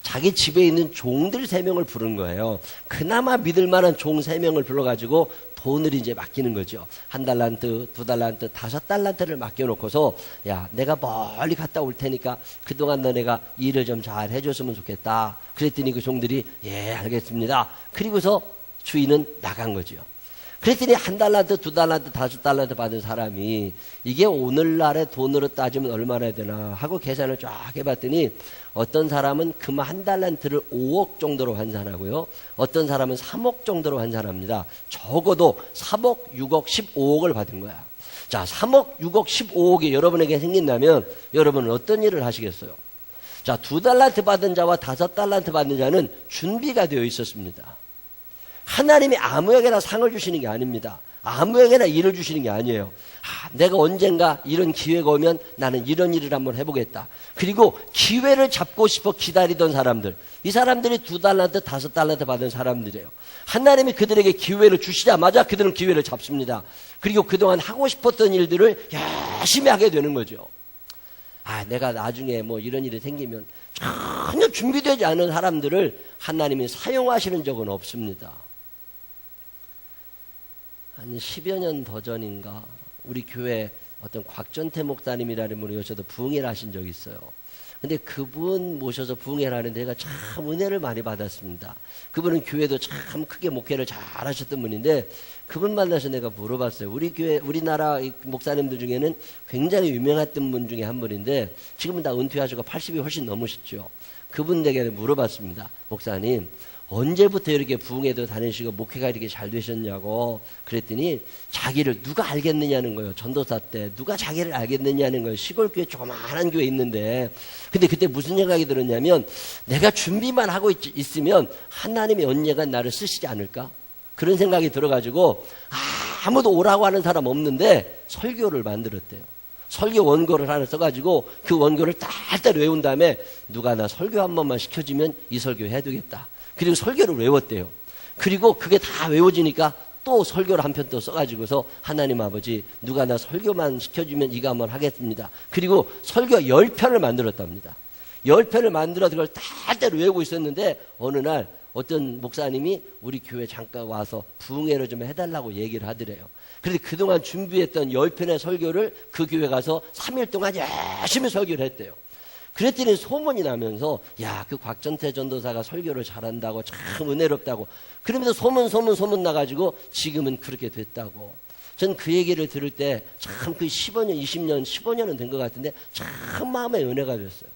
자기 집에 있는 종들 3명을 부른 거예요. 그나마 믿을 만한 종 3명을 불러가지고 돈을 이제 맡기는 거죠. 1달란트, 2달란트, 5달란트를 맡겨놓고서, 야, 내가 멀리 갔다 올 테니까 그동안 너네가 일을 좀 잘 해줬으면 좋겠다. 그랬더니 그 종들이, 예, 알겠습니다. 그리고서 주인은 나간 거죠. 그랬더니 1달란트, 2달란트, 5달란트 받은 사람이 이게 오늘날의 돈으로 따지면 얼마나 되나 하고 계산을 쫙 해봤더니 어떤 사람은 금 1달란트를 5억 정도로 환산하고요. 어떤 사람은 3억 정도로 환산합니다. 적어도 3억, 6억, 15억을 받은 거야. 자, 3억, 6억, 15억이 여러분에게 생긴다면 여러분은 어떤 일을 하시겠어요? 자, 2달란트 받은 자와 5달란트 받은 자는 준비가 되어 있었습니다. 하나님이 아무에게나 상을 주시는 게 아닙니다. 아무에게나 일을 주시는 게 아니에요. 내가 언젠가 이런 기회가 오면 나는 이런 일을 한번 해보겠다. 그리고 기회를 잡고 싶어 기다리던 사람들, 이 사람들이 2달란트, 5달란트 받은 사람들이에요. 하나님이 그들에게 기회를 주시자마자 그들은 기회를 잡습니다. 그리고 그동안 하고 싶었던 일들을 열심히 하게 되는 거죠. 내가 나중에 뭐 이런 일이 생기면 전혀 준비되지 않은 사람들을 하나님이 사용하시는 적은 없습니다. 한 10여 년 더 전인가 우리 교회 어떤 곽전태 목사님이라는 분이 오셔서 부흥회를 하신 적이 있어요. 근데 그분 모셔서 부흥회를 하는데 제가 참 은혜를 많이 받았습니다. 그분은 교회도 참 크게 목회를 잘 하셨던 분인데 그분 만나서 내가 물어봤어요. 우리 교회, 우리나라 목사님들 중에는 굉장히 유명했던 분 중에 한 분인데 지금은 다 은퇴하시고 80이 훨씬 넘으셨죠. 그분에게 물어봤습니다. 목사님, 언제부터 이렇게 부흥회도 다니시고 목회가 이렇게 잘 되셨냐고 그랬더니 자기를 누가 알겠느냐는 거예요. 전도사 때 누가 자기를 알겠느냐는 거예요. 시골 교회 조그마한 교회 있는데 근데 그때 무슨 생각이 들었냐면 내가 준비만 하고 있으면 하나님이 언젠가 나를 쓰시지 않을까 그런 생각이 들어가지고 아무도 오라고 하는 사람 없는데 설교를 만들었대요. 설교 원고를 하나 써가지고 그 원고를 딸딸 외운 다음에 누가 나 설교 한 번만 시켜주면 이 설교 해야 되겠다. 그리고 설교를 외웠대요. 그리고 그게 다 외워지니까 또 설교를 한 편 또 써가지고서 하나님 아버지 누가 나 설교만 시켜주면 이거 한번 하겠습니다. 그리고 설교 10편을 만들었답니다. 10편을 만들어 그걸 딸딸 외우고 있었는데 어느 날 어떤 목사님이 우리 교회 잠깐 와서 부흥회를 좀 해달라고 얘기를 하더래요. 그래서 그동안 준비했던 10편의 설교를 그 교회 가서 3일 동안 열심히 설교를 했대요. 그랬더니 소문이 나면서 야, 그 곽전태 전도사가 설교를 잘한다고 참 은혜롭다고 그러면서 소문 나가지고 지금은 그렇게 됐다고. 전 그 얘기를 들을 때 참 그 15년 20년 15년은 된 것 같은데 참 마음에 은혜가 됐어요.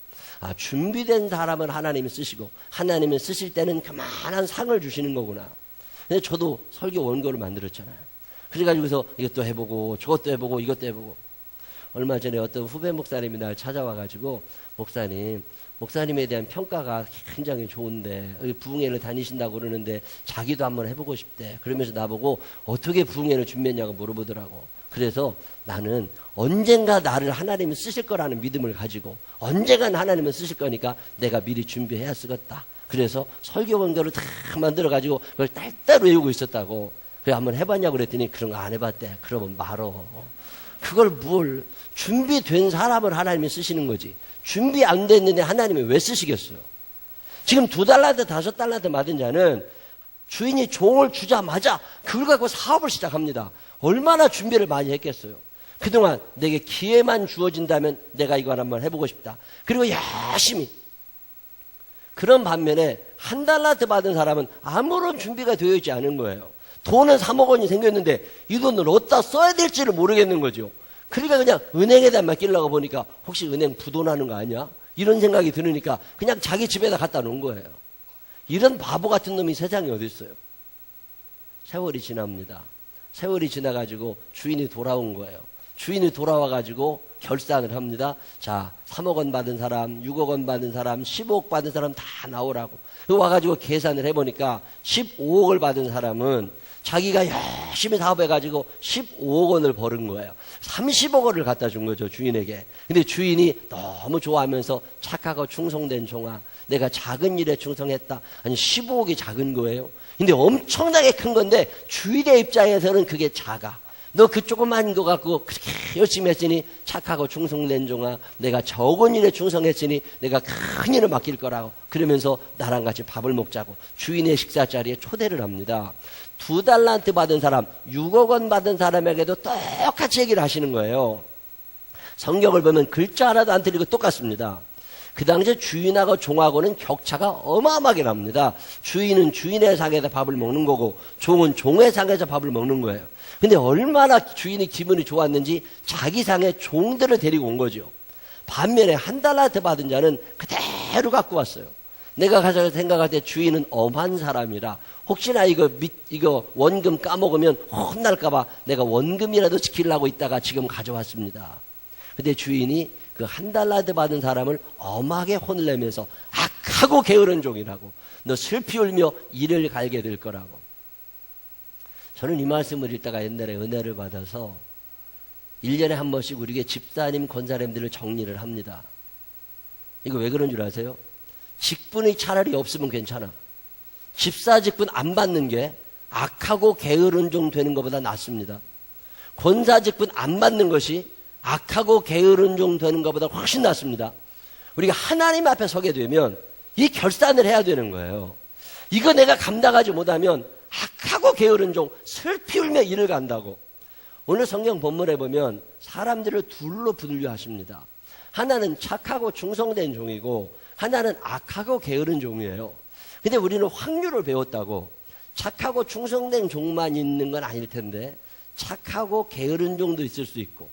준비된 사람을 하나님이 쓰시고 하나님이 쓰실 때는 그만한 상을 주시는 거구나. 근데 저도 설교 원고를 만들었잖아요. 그래가지고서 이것도 해보고 저것도 해보고 이것도 해보고 얼마 전에 어떤 후배 목사님이 날 찾아와가지고 목사님에 대한 평가가 굉장히 좋은데 부흥회를 다니신다고 그러는데 자기도 한번 해보고 싶대. 그러면서 나보고 어떻게 부흥회를 준비했냐고 물어보더라고. 그래서 나는 언젠가 나를 하나님이 쓰실 거라는 믿음을 가지고 언젠가 하나님은 쓰실 거니까 내가 미리 준비해야 쓰겠다. 그래서 설교 원고를 다 만들어가지고 그걸 딸딸 외우고 있었다고. 그래 한번 해봤냐고 그랬더니 그런 거 안 해봤대. 그러면 말어. 그걸 뭘 준비된 사람을 하나님이 쓰시는 거지. 준비 안 됐는데 하나님이 왜 쓰시겠어요? 지금 2달란트 5달란트 받은 자는 주인이 종을 주자마자 그걸 갖고 사업을 시작합니다. 얼마나 준비를 많이 했겠어요. 그동안 내게 기회만 주어진다면 내가 이걸 한번 해보고 싶다. 그리고 열심히. 그런 반면에 1달란트 받은 사람은 아무런 준비가 되어 있지 않은 거예요. 돈은 3억 원이 생겼는데 이 돈을 어디다 써야 될지를 모르겠는 거죠. 그러니까 그냥 은행에다 맡기려고 보니까 혹시 은행 부도나는 거 아니야? 이런 생각이 들으니까 그냥 자기 집에다 갖다 놓은 거예요. 이런 바보 같은 놈이 세상에 어디 있어요? 세월이 지납니다. 세월이 지나가지고 주인이 돌아온 거예요. 주인이 돌아와가지고 결산을 합니다. 자, 3억 원 받은 사람, 6억 원 받은 사람, 15억 받은 사람 다 나오라고. 와가지고 계산을 해보니까 15억을 받은 사람은 자기가 열심히 사업해가지고 15억 원을 벌은 거예요. 30억 원을 갖다 준 거죠, 주인에게. 근데 주인이 너무 좋아하면서 착하고 충성된 종아, 내가 작은 일에 충성했다. 아니, 15억이 작은 거예요. 근데 엄청나게 큰 건데 주인의 입장에서는 그게 작아. 너 그 조그만 거 갖고 그렇게 열심히 했으니 착하고 충성된 종아, 내가 적은 일에 충성했으니 내가 큰 일을 맡길 거라고. 그러면서 나랑 같이 밥을 먹자고 주인의 식사 자리에 초대를 합니다. 2달란트 받은 사람, 6억 원 받은 사람에게도 똑같이 얘기를 하시는 거예요. 성경을 보면 글자 하나도 안 틀리고 똑같습니다. 그 당시에 주인하고 종하고는 격차가 어마어마하게 납니다. 주인은 주인의 상에서 밥을 먹는 거고 종은 종의 상에서 밥을 먹는 거예요. 근데 얼마나 주인이 기분이 좋았는지 자기 상에 종들을 데리고 온 거죠. 반면에 1달란트 받은 자는 그대로 갖고 왔어요. 내가 가서 생각할 때 주인은 엄한 사람이라 혹시나 이거 원금 까먹으면 혼날까봐 내가 원금이라도 지키려고 있다가 지금 가져왔습니다. 근데 주인이 그 1달란트 받은 사람을 엄하게 혼을 내면서 악하고 게으른 종이라고, 너 슬피 울며 이를 갈게 될 거라고. 저는 이 말씀을 읽다가 옛날에 은혜를 받아서 1년에 한 번씩 우리에게 집사님, 권사님들을 정리를 합니다. 이거 왜 그런 줄 아세요? 직분이 차라리 없으면 괜찮아. 집사 직분 안 받는 게 악하고 게으른 종 되는 것보다 낫습니다. 권사 직분 안 받는 것이 악하고 게으른 종 되는 것보다 훨씬 낫습니다. 우리가 하나님 앞에 서게 되면 이 결단을 해야 되는 거예요. 이거 내가 감당하지 못하면 악하고 게으른 종 슬피 울며 이를 간다고. 오늘 성경 본문에 보면 사람들을 둘로 분류하십니다. 하나는 착하고 충성된 종이고 하나는 악하고 게으른 종이에요. 근데 우리는 확률을 배웠다고 착하고 충성된 종만 있는 건 아닐 텐데 착하고 게으른 종도 있을 수 있고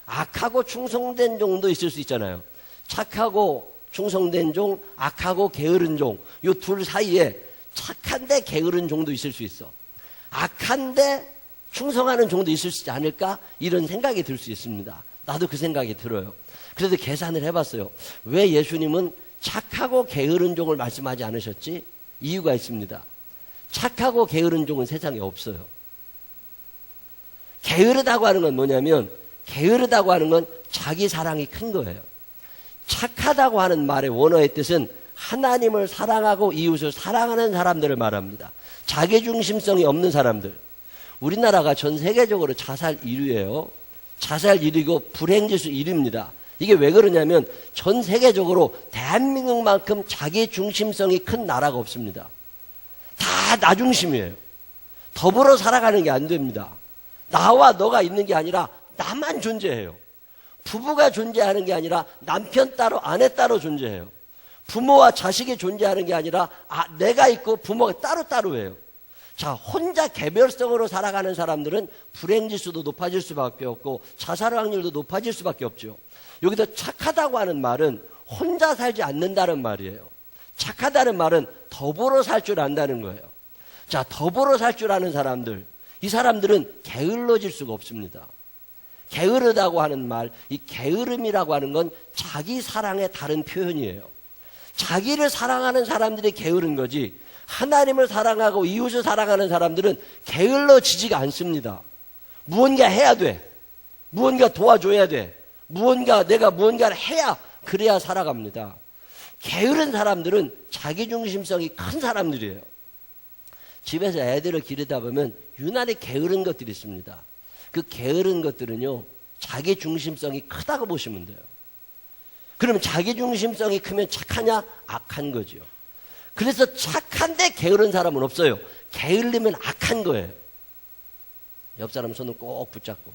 악하고 충성된 종도 있을 수 있잖아요. 착하고 충성된 종, 악하고 게으른 종, 이 둘 사이에 착한데 게으른 종도 있을 수 있어. 악한데 충성하는 종도 있을 수 있지 않을까? 이런 생각이 들 수 있습니다. 나도 그 생각이 들어요. 그래서 계산을 해봤어요. 왜 예수님은 착하고 게으른 종을 말씀하지 않으셨지? 이유가 있습니다. 착하고 게으른 종은 세상에 없어요. 게으르다고 하는 건 뭐냐면 게으르다고 하는 건 자기 사랑이 큰 거예요. 착하다고 하는 말의 원어의 뜻은 하나님을 사랑하고 이웃을 사랑하는 사람들을 말합니다. 자기중심성이 없는 사람들. 우리나라가 전 세계적으로 자살 1위예요. 자살 1위고 불행지수 1위입니다. 이게 왜 그러냐면 전 세계적으로 대한민국만큼 자기중심성이 큰 나라가 없습니다. 다 나중심이에요. 더불어 살아가는 게 안 됩니다. 나와 너가 있는 게 아니라 나만 존재해요. 부부가 존재하는 게 아니라 남편 따로 아내 따로 존재해요. 부모와 자식이 존재하는 게 아니라 내가 있고 부모가 따로따로해요. 자, 혼자 개별성으로 살아가는 사람들은 불행지수도 높아질 수밖에 없고 자살 확률도 높아질 수밖에 없죠. 여기서 착하다고 하는 말은 혼자 살지 않는다는 말이에요. 착하다는 말은 더불어 살 줄 안다는 거예요. 자, 더불어 살 줄 아는 사람들, 이 사람들은 게을러질 수가 없습니다. 게으르다고 하는 말, 이 게으름이라고 하는 건 자기 사랑의 다른 표현이에요. 자기를 사랑하는 사람들이 게으른 거지 하나님을 사랑하고 이웃을 사랑하는 사람들은 게을러지지가 않습니다. 무언가 해야 돼. 무언가 도와줘야 돼. 내가 무언가를 해야 그래야 살아갑니다. 게으른 사람들은 자기중심성이 큰 사람들이에요. 집에서 애들을 기르다 보면 유난히 게으른 것들이 있습니다. 그 게으른 것들은요, 자기중심성이 크다고 보시면 돼요. 그러면 자기중심성이 크면 착하냐? 악한 거죠. 그래서 착한데 게으른 사람은 없어요. 게을리면 악한 거예요. 옆 사람 손을 꼭 붙잡고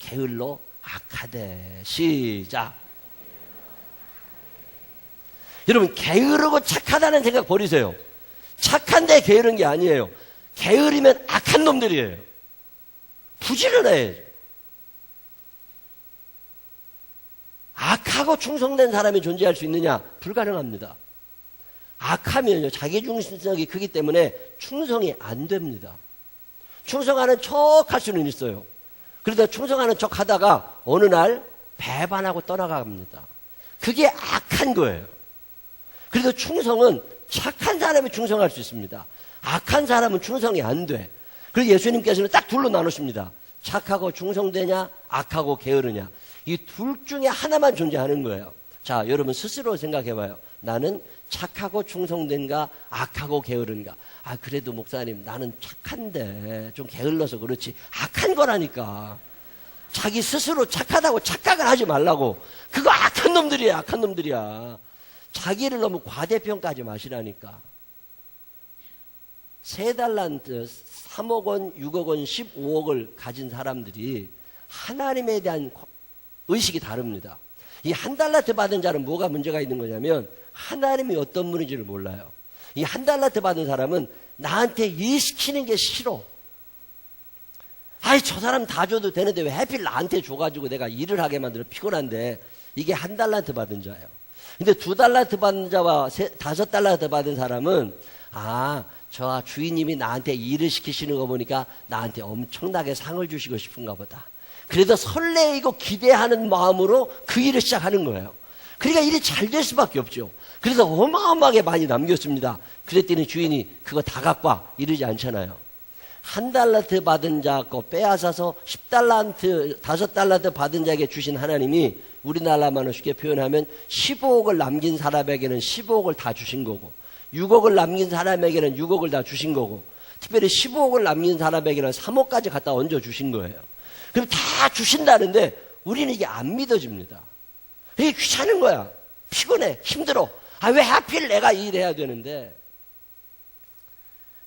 게을러 악하되. 시작. 여러분, 게으르고 착하다는 생각 버리세요. 착한데 게으른 게 아니에요. 게으르면 악한 놈들이에요. 부지런해야죠. 악하고 충성된 사람이 존재할 수 있느냐? 불가능합니다. 악하면요, 자기중심성이 크기 때문에 충성이 안 됩니다. 충성하는 척 할 수는 있어요. 그러다 충성하는 척 하다가 어느 날 배반하고 떠나갑니다. 그게 악한 거예요. 그래서 충성은 착한 사람이 충성할 수 있습니다. 악한 사람은 충성이 안 돼. 그래서 예수님께서는 딱 둘로 나누십니다. 착하고 충성되냐, 악하고 게으르냐. 이 둘 중에 하나만 존재하는 거예요. 자, 여러분 스스로 생각해봐요. 나는 착하고 충성된가, 악하고 게으른가. 그래도 목사님, 나는 착한데 좀 게을러서 그렇지 악한 거라니까. 자기 스스로 착하다고 착각을 하지 말라고. 그거 악한 놈들이야, 악한 놈들이야. 자기를 너무 과대평가하지 마시라니까. 3달란트, 3억 원, 6억 원, 15억을 가진 사람들이 하나님에 대한 의식이 다릅니다. 이 1달란트 받은 자는 뭐가 문제가 있는 거냐면 하나님이 어떤 분인지를 몰라요. 이 1달란트 받은 사람은 나한테 일 시키는 게 싫어. 저 사람 다 줘도 되는데 왜 하필 나한테 줘가지고 내가 일을 하게 만들어 피곤한데. 이게 1달란트 받은 자예요. 근데 2달란트 받은 자와 5달란트 받은 사람은 저 주인님이 나한테 일을 시키시는 거 보니까 나한테 엄청나게 상을 주시고 싶은가 보다. 그래도 설레이고 기대하는 마음으로 그 일을 시작하는 거예요. 그러니까 일이 잘 될 수밖에 없죠. 그래서 어마어마하게 많이 남겼습니다. 그랬더니 주인이 그거 다 갖고 와 이러지 않잖아요. 1달란트 받은 자 거 빼앗아서 10달란트, 5달란트 받은 자에게 주신 하나님이 우리나라만으로 쉽게 표현하면 15억을 남긴 사람에게는 15억을 다 주신 거고, 6억을 남긴 사람에게는 6억을 다 주신 거고, 특별히 15억을 남긴 사람에게는 3억까지 갖다 얹어 주신 거예요. 그럼 다 주신다는데 우리는 이게 안 믿어집니다. 이게 귀찮은 거야. 피곤해. 힘들어. 아, 왜 하필 내가 이 일해야 되는데.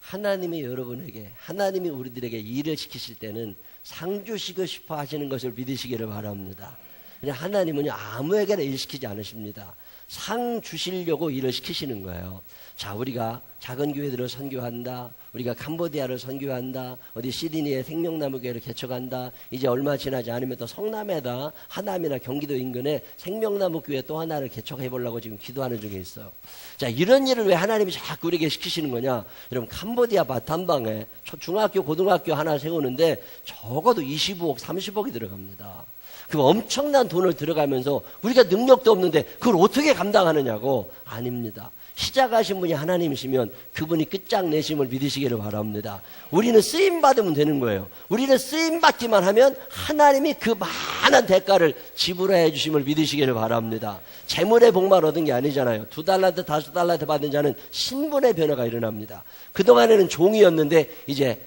하나님이 여러분에게, 하나님이 우리들에게 일을 시키실 때는 상 주시고 싶어 하시는 것을 믿으시기를 바랍니다. 그냥 하나님은 아무에게나 일 시키지 않으십니다. 상 주시려고 일을 시키시는 거예요. 자, 우리가 작은 교회들을 선교한다. 우리가 캄보디아를 선교한다. 어디 시드니에 생명나무 교회를 개척한다. 이제 얼마 지나지 않으면 또 성남에다 하남이나 경기도 인근에 생명나무 교회 또 하나를 개척해 보려고 지금 기도하는 중에 있어요. 자, 이런 일을 왜 하나님이 자꾸 우리에게 시키시는 거냐? 여러분, 캄보디아 바탐방에 중학교, 고등학교 하나 세우는데 적어도 25억, 30억이 들어갑니다. 그 엄청난 돈을 들어가면서 우리가 능력도 없는데 그걸 어떻게 감당하느냐고. 아닙니다. 시작하신 분이 하나님이시면 그분이 끝장내심을 믿으시기를 바랍니다. 우리는 쓰임받으면 되는 거예요. 우리는 쓰임받기만 하면 하나님이 그 많은 대가를 지불해 주심을 믿으시기를 바랍니다. 재물의 복만 얻은 게 아니잖아요. 2달란트, 5달란트 받은 자는 신분의 변화가 일어납니다. 그동안에는 종이었는데 이제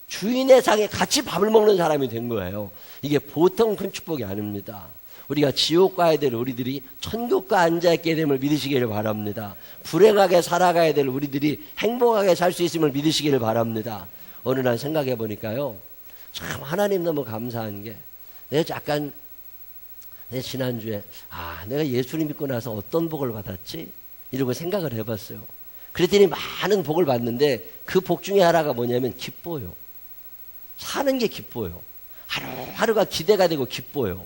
주인의 상에 같이 밥을 먹는 사람이 된 거예요. 이게 보통 큰 축복이 아닙니다. 우리가 지옥 가야 될 우리들이 천국과 앉아있게 됨을 믿으시기를 바랍니다. 불행하게 살아가야 될 우리들이 행복하게 살 수 있음을 믿으시기를 바랍니다. 어느 날 생각해 보니까요, 참 하나님 너무 감사한 게, 내가 지난주에 내가 예수님 믿고 나서 어떤 복을 받았지? 이러고 생각을 해봤어요. 그랬더니 많은 복을 받는데 그 복 중에 하나가 뭐냐면 기뻐요. 사는 게 기뻐요. 하루하루가 기대가 되고 기뻐요.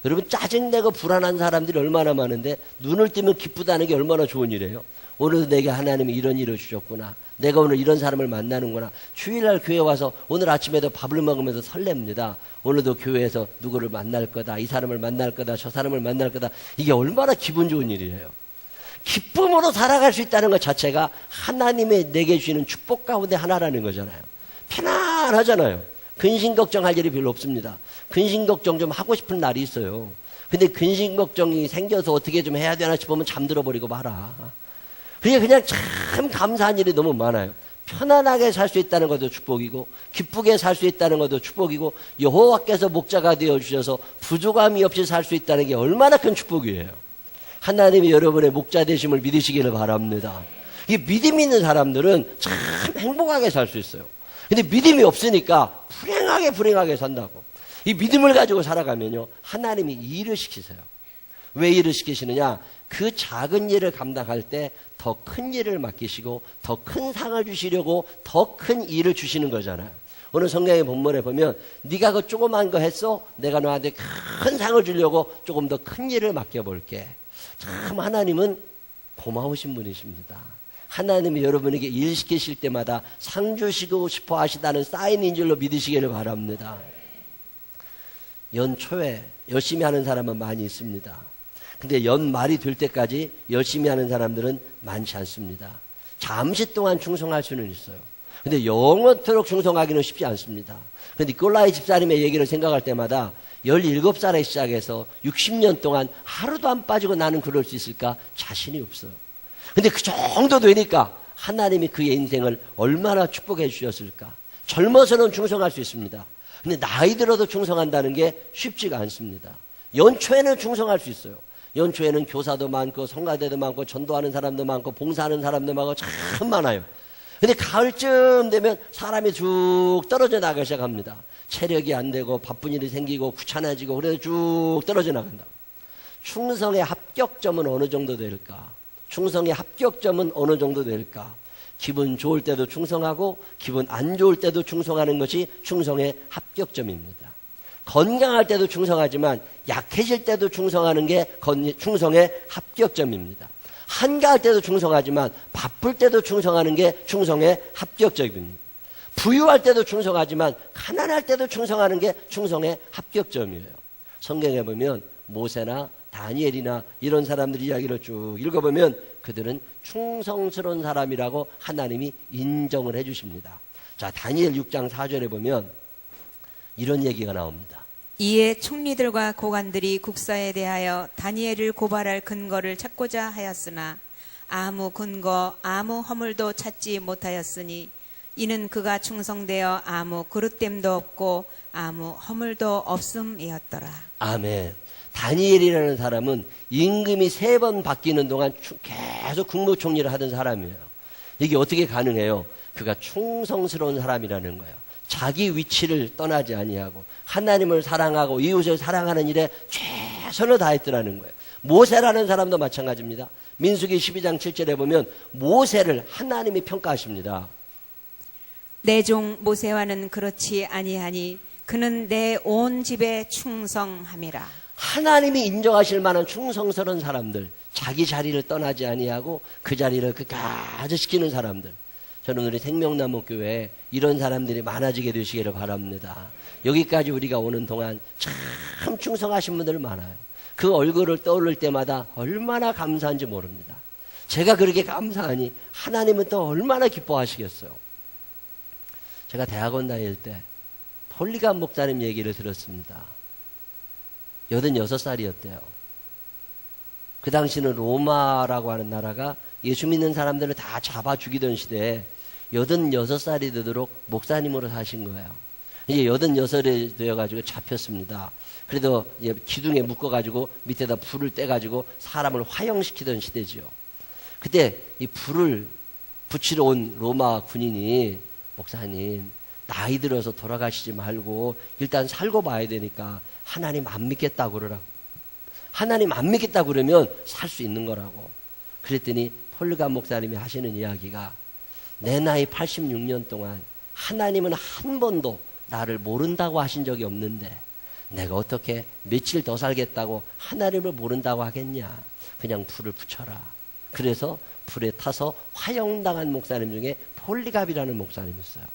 여러분, 짜증내고 불안한 사람들이 얼마나 많은데 눈을 뜨면 기쁘다는 게 얼마나 좋은 일이에요. 오늘도 내게 하나님이 이런 일을 주셨구나. 내가 오늘 이런 사람을 만나는구나. 주일날 교회 와서 오늘 아침에도 밥을 먹으면서 설렙니다. 오늘도 교회에서 누구를 만날 거다. 이 사람을 만날 거다. 저 사람을 만날 거다. 이게 얼마나 기분 좋은 일이에요. 기쁨으로 살아갈 수 있다는 것 자체가 하나님의 내게 주시는 축복 가운데 하나라는 거잖아요. 편안하잖아요. 근심 걱정할 일이 별로 없습니다. 근심 걱정 좀 하고 싶은 날이 있어요. 근데 근심 걱정이 생겨서 어떻게 좀 해야 되나 싶으면 잠들어 버리고 말아. 그냥 참 감사한 일이 너무 많아요. 편안하게 살 수 있다는 것도 축복이고, 기쁘게 살 수 있다는 것도 축복이고, 여호와께서 목자가 되어 주셔서 부족함이 없이 살 수 있다는 게 얼마나 큰 축복이에요. 하나님이 여러분의 목자 되심을 믿으시기를 바랍니다. 이 믿음 있는 사람들은 참 행복하게 살 수 있어요. 근데 믿음이 없으니까 불행하게 산다고. 이 믿음을 가지고 살아가면요, 하나님이 일을 시키세요. 왜 일을 시키시느냐? 그 작은 일을 감당할 때 더 큰 일을 맡기시고 더 큰 상을 주시려고 더 큰 일을 주시는 거잖아요. 오늘 성경의 본문에 보면 네가 그 조그만 거 했어? 내가 너한테 큰 상을 주려고 조금 더 큰 일을 맡겨볼게. 참 하나님은 고마우신 분이십니다. 하나님이 여러분에게 일 시키실 때마다 상 주시고 싶어 하시다는 사인인 줄로 믿으시기를 바랍니다. 연초에 열심히 하는 사람은 많이 있습니다. 근데 연말이 될 때까지 열심히 하는 사람들은 많지 않습니다. 잠시 동안 충성할 수는 있어요. 근데 영원토록 충성하기는 쉽지 않습니다. 근데 니콜라이 집사님의 얘기를 생각할 때마다 17살에 시작해서 60년 동안 하루도 안 빠지고 나는 그럴 수 있을까? 자신이 없어요. 근데 그 정도 되니까 하나님이 그의 인생을 얼마나 축복해 주셨을까? 젊어서는 충성할 수 있습니다. 근데 나이 들어도 충성한다는 게 쉽지가 않습니다. 연초에는 충성할 수 있어요. 연초에는 교사도 많고 성가대도 많고 전도하는 사람도 많고 봉사하는 사람도 많고 참 많아요. 근데 가을쯤 되면 사람이 쭉 떨어져 나가기 시작합니다. 체력이 안 되고 바쁜 일이 생기고 귀찮아지고 그래서 쭉 떨어져 나간다. 충성의 합격점은 어느 정도 될까? 충성의 합격점은 어느 정도 될까? 기분 좋을 때도 충성하고 기분 안 좋을 때도 충성하는 것이 충성의 합격점입니다. 건강할 때도 충성하지만 약해질 때도 충성하는 게 충성의 합격점입니다. 한가할 때도 충성하지만 바쁠 때도 충성하는 게 충성의 합격점입니다. 부유할 때도 충성하지만 가난할 때도 충성하는 게 충성의 합격점이에요. 성경에 보면 모세나 다니엘이나 이런 사람들 이야기를 쭉 읽어보면 그들은 충성스러운 사람이라고 하나님이 인정을 해주십니다. 자, 다니엘 6장 4절에 보면 이런 얘기가 나옵니다. 이에 총리들과 고관들이 국사에 대하여 다니엘을 고발할 근거를 찾고자 하였으나 아무 근거 아무 허물도 찾지 못하였으니 이는 그가 충성되어 아무 그릇됨도 없고 아무 허물도 없음이었더라. 아멘. 다니엘이라는 사람은 임금이 3번 바뀌는 동안 계속 국무총리를 하던 사람이에요. 이게 어떻게 가능해요? 그가 충성스러운 사람이라는 거예요. 자기 위치를 떠나지 아니하고 하나님을 사랑하고 이웃을 사랑하는 일에 최선을 다했더라는 거예요. 모세라는 사람도 마찬가지입니다. 민수기 12장 7절에 보면 모세를 하나님이 평가하십니다. 내 종 모세와는 그렇지 아니하니 그는 내 온 집에 충성함이라. 하나님이 인정하실 만한 충성스러운 사람들, 자기 자리를 떠나지 아니하고 그 자리를 끝까지 지키는 사람들. 저는 우리 생명나무 교회에 이런 사람들이 많아지게 되시기를 바랍니다. 여기까지 우리가 오는 동안 참 충성하신 분들 많아요. 그 얼굴을 떠올릴 때마다 얼마나 감사한지 모릅니다. 제가 그렇게 감사하니 하나님은 또 얼마나 기뻐하시겠어요. 제가 대학원 다닐 때 폴리감 목사님 얘기를 들었습니다. 86살이었대요. 그 당시는 로마라고 하는 나라가 예수 믿는 사람들을 다 잡아 죽이던 시대에 86살이 되도록 목사님으로 사신 거예요. 이제 86살이 되어가지고 잡혔습니다. 그래도 이제 기둥에 묶어가지고 밑에다 불을 떼가지고 사람을 화형시키던 시대지요. 그때 이 불을 붙이러 온 로마 군인이 목사님, 나이 들어서 돌아가시지 말고 일단 살고 봐야 되니까 하나님 안 믿겠다고 그러라고. 하나님 안 믿겠다고 그러면 살 수 있는 거라고. 그랬더니 폴리감 목사님이 하시는 이야기가 내 나이 86년 동안 하나님은 한 번도 나를 모른다고 하신 적이 없는데 내가 어떻게 며칠 더 살겠다고 하나님을 모른다고 하겠냐. 그냥 불을 붙여라. 그래서 불에 타서 화형당한 목사님 중에 폴리갑이라는 목사님이 있어요.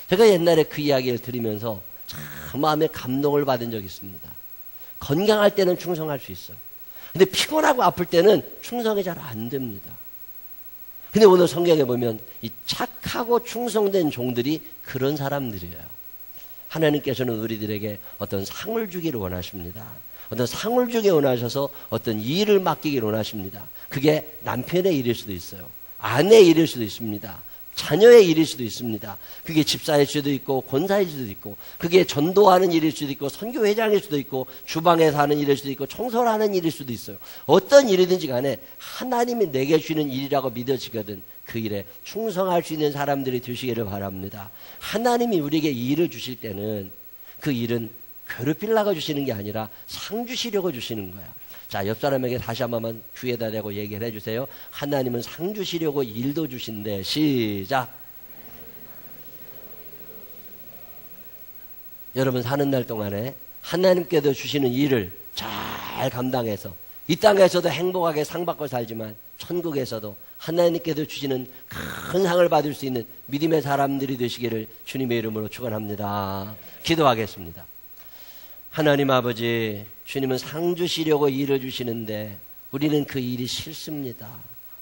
제가 옛날에 그 이야기를 들으면서 참 마음에 감동을 받은 적이 있습니다. 건강할 때는 충성할 수 있어요. 근데 피곤하고 아플 때는 충성이 잘 안 됩니다. 근데 오늘 성경에 보면 이 착하고 충성된 종들이 그런 사람들이에요. 하나님께서는 우리들에게 어떤 상을 주기를 원하십니다. 어떤 상을 주기 원하셔서 어떤 일을 맡기기를 원하십니다. 그게 남편의 일일 수도 있어요. 아내의 일일 수도 있습니다. 자녀의 일일 수도 있습니다. 그게 집사일 수도 있고 권사일 수도 있고 그게 전도하는 일일 수도 있고 선교회장일 수도 있고 주방에서 하는 일일 수도 있고 청소를 하는 일일 수도 있어요. 어떤 일이든지 간에 하나님이 내게 주는 일이라고 믿어지거든 그 일에 충성할 수 있는 사람들이 되시기를 바랍니다. 하나님이 우리에게 이 일을 주실 때는 그 일은 괴롭히려고 주시는 게 아니라 상 주시려고 주시는 거야. 자, 옆 사람에게 다시 한 번만 귀에다 대고 얘기를 해주세요. 하나님은 상 주시려고 일도 주신대. 시작. 여러분 사는 날 동안에 하나님께서 주시는 일을 잘 감당해서 이 땅에서도 행복하게 상 받고 살지만 천국에서도 하나님께서 주시는 큰 상을 받을 수 있는 믿음의 사람들이 되시기를 주님의 이름으로 축원합니다. 기도하겠습니다. 하나님 아버지, 주님은 상 주시려고 일을 주시는데 우리는 그 일이 싫습니다.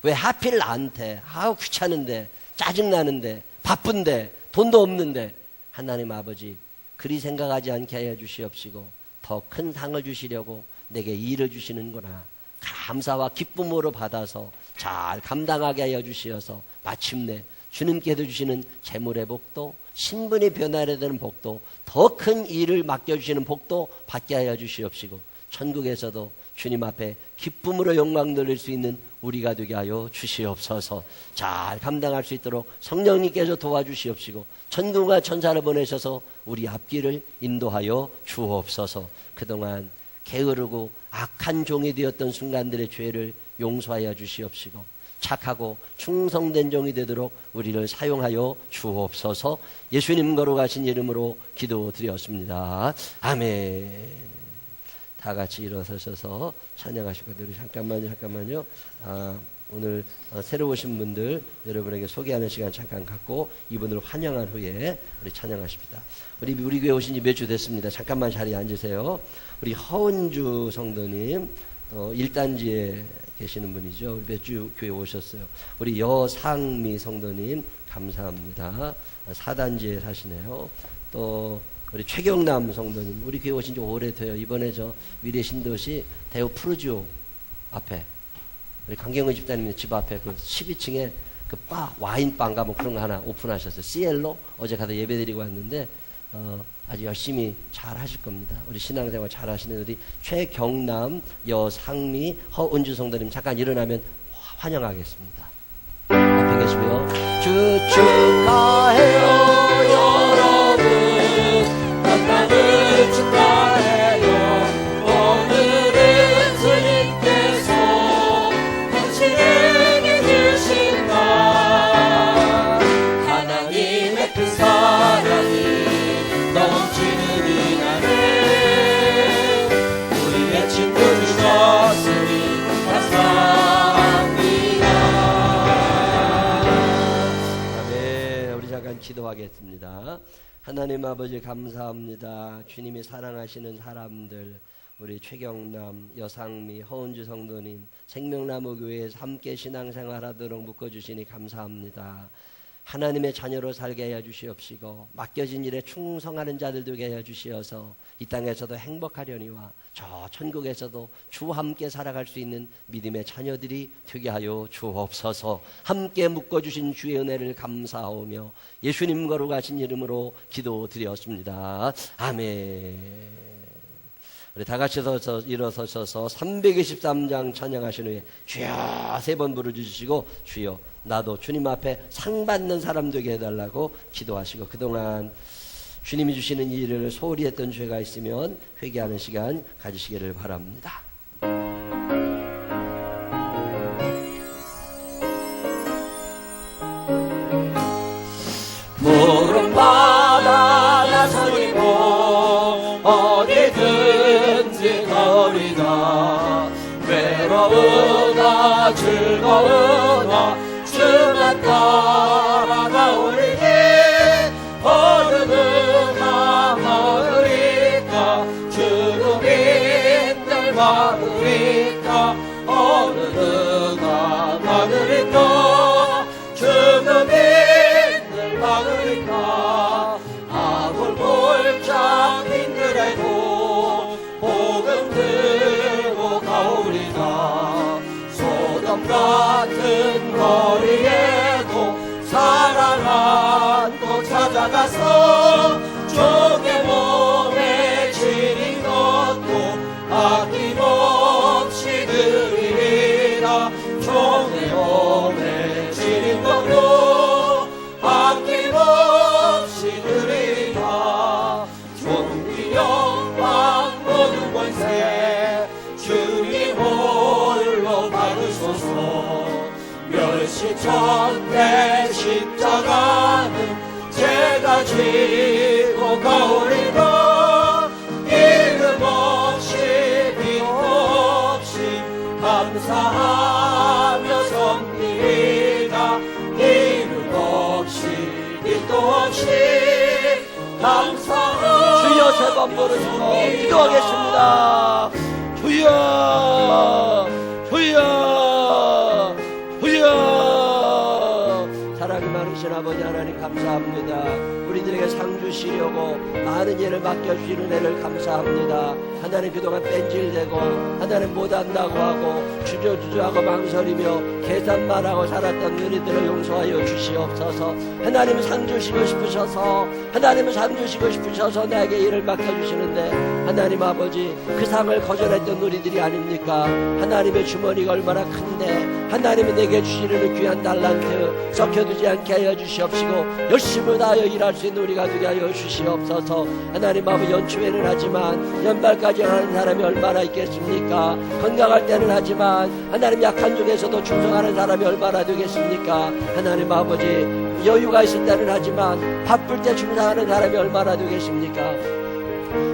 왜 하필 나한테? 아우 귀찮은데, 짜증나는데, 바쁜데, 돈도 없는데. 하나님 아버지, 그리 생각하지 않게 하여 주시옵시고 더 큰 상을 주시려고 내게 일을 주시는구나. 감사와 기쁨으로 받아서 잘 감당하게 하여 주시어서 마침내 주님께서 주시는 재물의 복도, 신분이 변화해야 되는 복도, 더 큰 일을 맡겨주시는 복도 받게 하여 주시옵시고 천국에서도 주님 앞에 기쁨으로 영광 돌릴 수 있는 우리가 되게 하여 주시옵소서. 잘 감당할 수 있도록 성령님께서 도와주시옵시고 천군과 천사를 보내셔서 우리 앞길을 인도하여 주옵소서. 그동안 게으르고 악한 종이 되었던 순간들의 죄를 용서하여 주시옵시고 착하고 충성된 종이 되도록 우리를 사용하여 주옵소서. 예수님 거룩하신 이름으로 기도드렸습니다. 아멘. 다 같이 일어서셔서 찬양하실 건데 우리 잠깐만요. 오늘 새로 오신 분들 여러분에게 소개하는 시간 잠깐 갖고 이분을 환영한 후에 우리 찬양하십니다. 우리 교회 오신 지 몇 주 됐습니다. 잠깐만 자리에 앉으세요. 우리 허은주 성도님 1단지에 계시는 분이죠. 우리 몇 주 교회 오셨어요. 우리 여상미 성도님 감사합니다. 4단지에 사시네요. 또 우리 최경남 성도님 우리 교회 오신 지 오래돼요. 이번에 저 미래 신도시 대우 푸르지오 앞에 우리 강경은 집사님 집 앞에 그 12층에 그 바, 와인바인가 뭐 그런 거 하나 오픈하셨어요. 시엘로 어제 가서 예배드리고 왔는데 아주 열심히 잘 하실 겁니다. 우리 신앙생활 잘 하시는 우리 최경남, 여상미, 허은주 성도님 잠깐 일어나면 환영하겠습니다. 앞에 계시고요. 축하해요 여러분, 만남을 축하해요. 오늘은 주님께서 당신에게 주신 날, 하나님의 큰 사랑이 넘치는 이 날에 우리의 친구 주셨으니 감사합니다. 아멘. 우리 잠깐 기도하겠습니다. 하나님 아버지 감사합니다. 주님이 사랑하시는 사람들, 우리 최경남, 여상미, 허은주 성도님 생명나무교회에서 함께 신앙생활하도록 묶어주시니 감사합니다. 하나님의 자녀로 살게 해 주시옵시고 맡겨진 일에 충성하는 자들 되게 해 주시어서 이 땅에서도 행복하려니와 저 천국에서도 주와 함께 살아갈 수 있는 믿음의 자녀들이 되게 하여 주옵소서. 함께 묶어주신 주의 은혜를 감사하오며 예수님 거룩하신 이름으로 기도드렸습니다. 아멘. 우리 다 같이 서서 일어서셔서 323장 찬양하신 후에 주여 세 번 부르주시고 주여 나도 주님 앞에 상 받는 사람 되게 해달라고 기도하시고 그동안 주님이 주시는 일을 소홀히 했던 죄가 있으면 회개하는 시간 가지시기를 바랍니다. 푸른 바다 나서리고 어디든지 거리다, 외로우나 즐거우나 주만 따라가오리니 어느 누가 막으리까, 주님들 막으리까, 어느 누가 막으리까, 주님들 막으리까. 아굴 골짝 힘들어도 복음 들고 가오리다, 소돔 같은 거리에도 사랑한 곳 찾아가서 종의 몸에 지닌 것도 아낌없이 드리리라, 종의 몸에 지닌 것도 아낌없이 드리리라. 존귀 영광 모든 권세 주님 홀로 받으소서. 멸시천대 십자가는 제가 지고 가오리라, 이름 없이 빛 없이 감사하며 섬기리라, 이름 없이 빛도 없이 감사하며 주여 세 번 부르시고 기도하겠습니다. 주여 주여 주여. 사랑이 많으신 아버지 하나님 감사합니다. 우리들에게 상 주시려고 많은 일을 맡겨주시는 애를 감사합니다. 하나님 그동안 뺀질대고 하나님 못한다고 하고 주저주저하고 망설이며 계산만 하고 살았던 우리들을 용서하여 주시옵소서. 하나님 상 주시고 싶으셔서 하나님은 상 주시고 싶으셔서 나에게 일을 맡겨주시는데 하나님 아버지 그 상을 거절했던 우리들이 아닙니까? 하나님의 주머니가 얼마나 큰데 하나님이 내게 주시는 귀한 달란트 썩혀두지 않게 하여 주시옵시고 열심을 다하여 일할 수 있는 우리가 되게 하여 주시옵소서. 하나님 아버지 연초에는 하지만 연말까지 하는 사람이 얼마나 있겠습니까? 건강할 때는 하지만 하나님 약한 중에서도 충성하는 사람이 얼마나 되겠습니까? 하나님 아버지 여유가 있을 때는 하지만 바쁠 때 충성하는 사람이 얼마나 되겠습니까?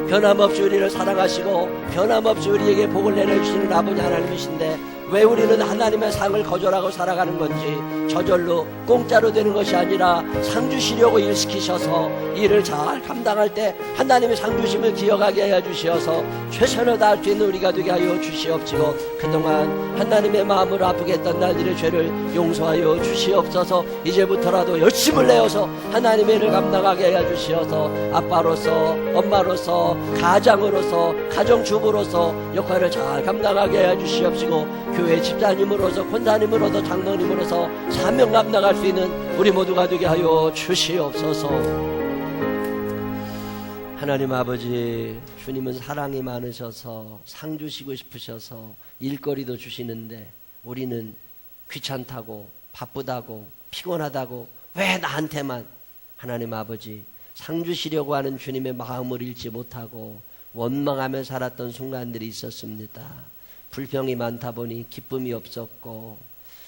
변함없이 우리를 사랑하시고 변함없이 우리에게 복을 내려주시는 아버지 하나님이신데 왜 우리는 하나님의 상을 거절하고 살아가는 건지, 저절로 공짜로 되는 것이 아니라 상 주시려고 일시키셔서 일을 잘 감당할 때 하나님의 상 주심을 기억하게 하여 주시어서 최선을 다할 수 있는 우리가 되게 하여 주시옵시고 그동안 하나님의 마음을 아프게 했던 날들의 죄를 용서하여 주시옵소서. 이제부터라도 열심을 내어서 하나님의 일을 감당하게 하여 주시어서 아빠로서 엄마로서 가장으로서 가정주부로서 역할을 잘 감당하게 하여 주시옵시고 교회 집사님으로서 권사님으로서 장로님으로서 사명 감당할 수 있는 우리 모두가 되게 하여 주시옵소서. 하나님 아버지, 주님은 사랑이 많으셔서 상 주시고 싶으셔서 일거리도 주시는데 우리는 귀찮다고 바쁘다고 피곤하다고 왜 나한테만, 하나님 아버지, 상 주시려고 하는 주님의 마음을 잃지 못하고 원망하며 살았던 순간들이 있었습니다. 불평이 많다 보니 기쁨이 없었고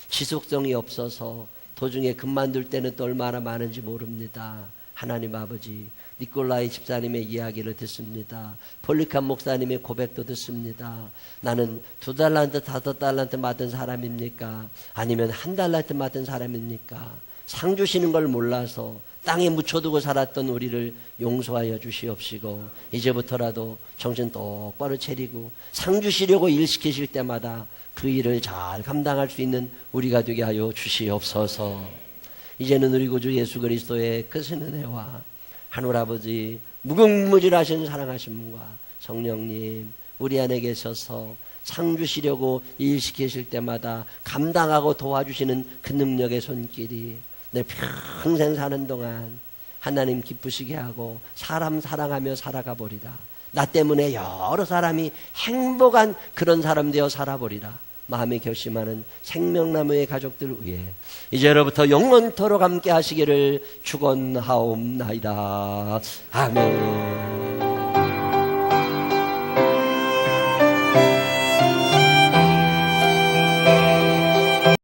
지속성이 없어서 도중에 그만둘 때는 또 얼마나 많은지 모릅니다. 하나님 아버지, 니콜라이 집사님의 이야기를 듣습니다. 폴리칸 목사님의 고백도 듣습니다. 나는 2달란트 5달란트 맡은 사람입니까? 아니면 1달란트 맡은 사람입니까? 상 주시는 걸 몰라서 땅에 묻혀두고 살았던 우리를 용서하여 주시옵시고 이제부터라도 정신 똑바로 차리고 상 주시려고 일 시키실 때마다 그 일을 잘 감당할 수 있는 우리가 되게 하여 주시옵소서. 이제는 우리 구주 예수 그리스도의 크신 은혜와 하늘아버지 무궁무진하신 사랑하심과 성령님 우리 안에 계셔서 상 주시려고 일 시키실 때마다 감당하고 도와주시는 그 능력의 손길이 내 평생 사는 동안 하나님 기쁘시게 하고 사람 사랑하며 살아가 보리라. 나 때문에 여러 사람이 행복한 그런 사람 되어 살아보리라. 마음에 결심하는 생명나무의 가족들 위해 이제로부터 영원토록 함께 하시기를 축원하옵나이다. 아멘.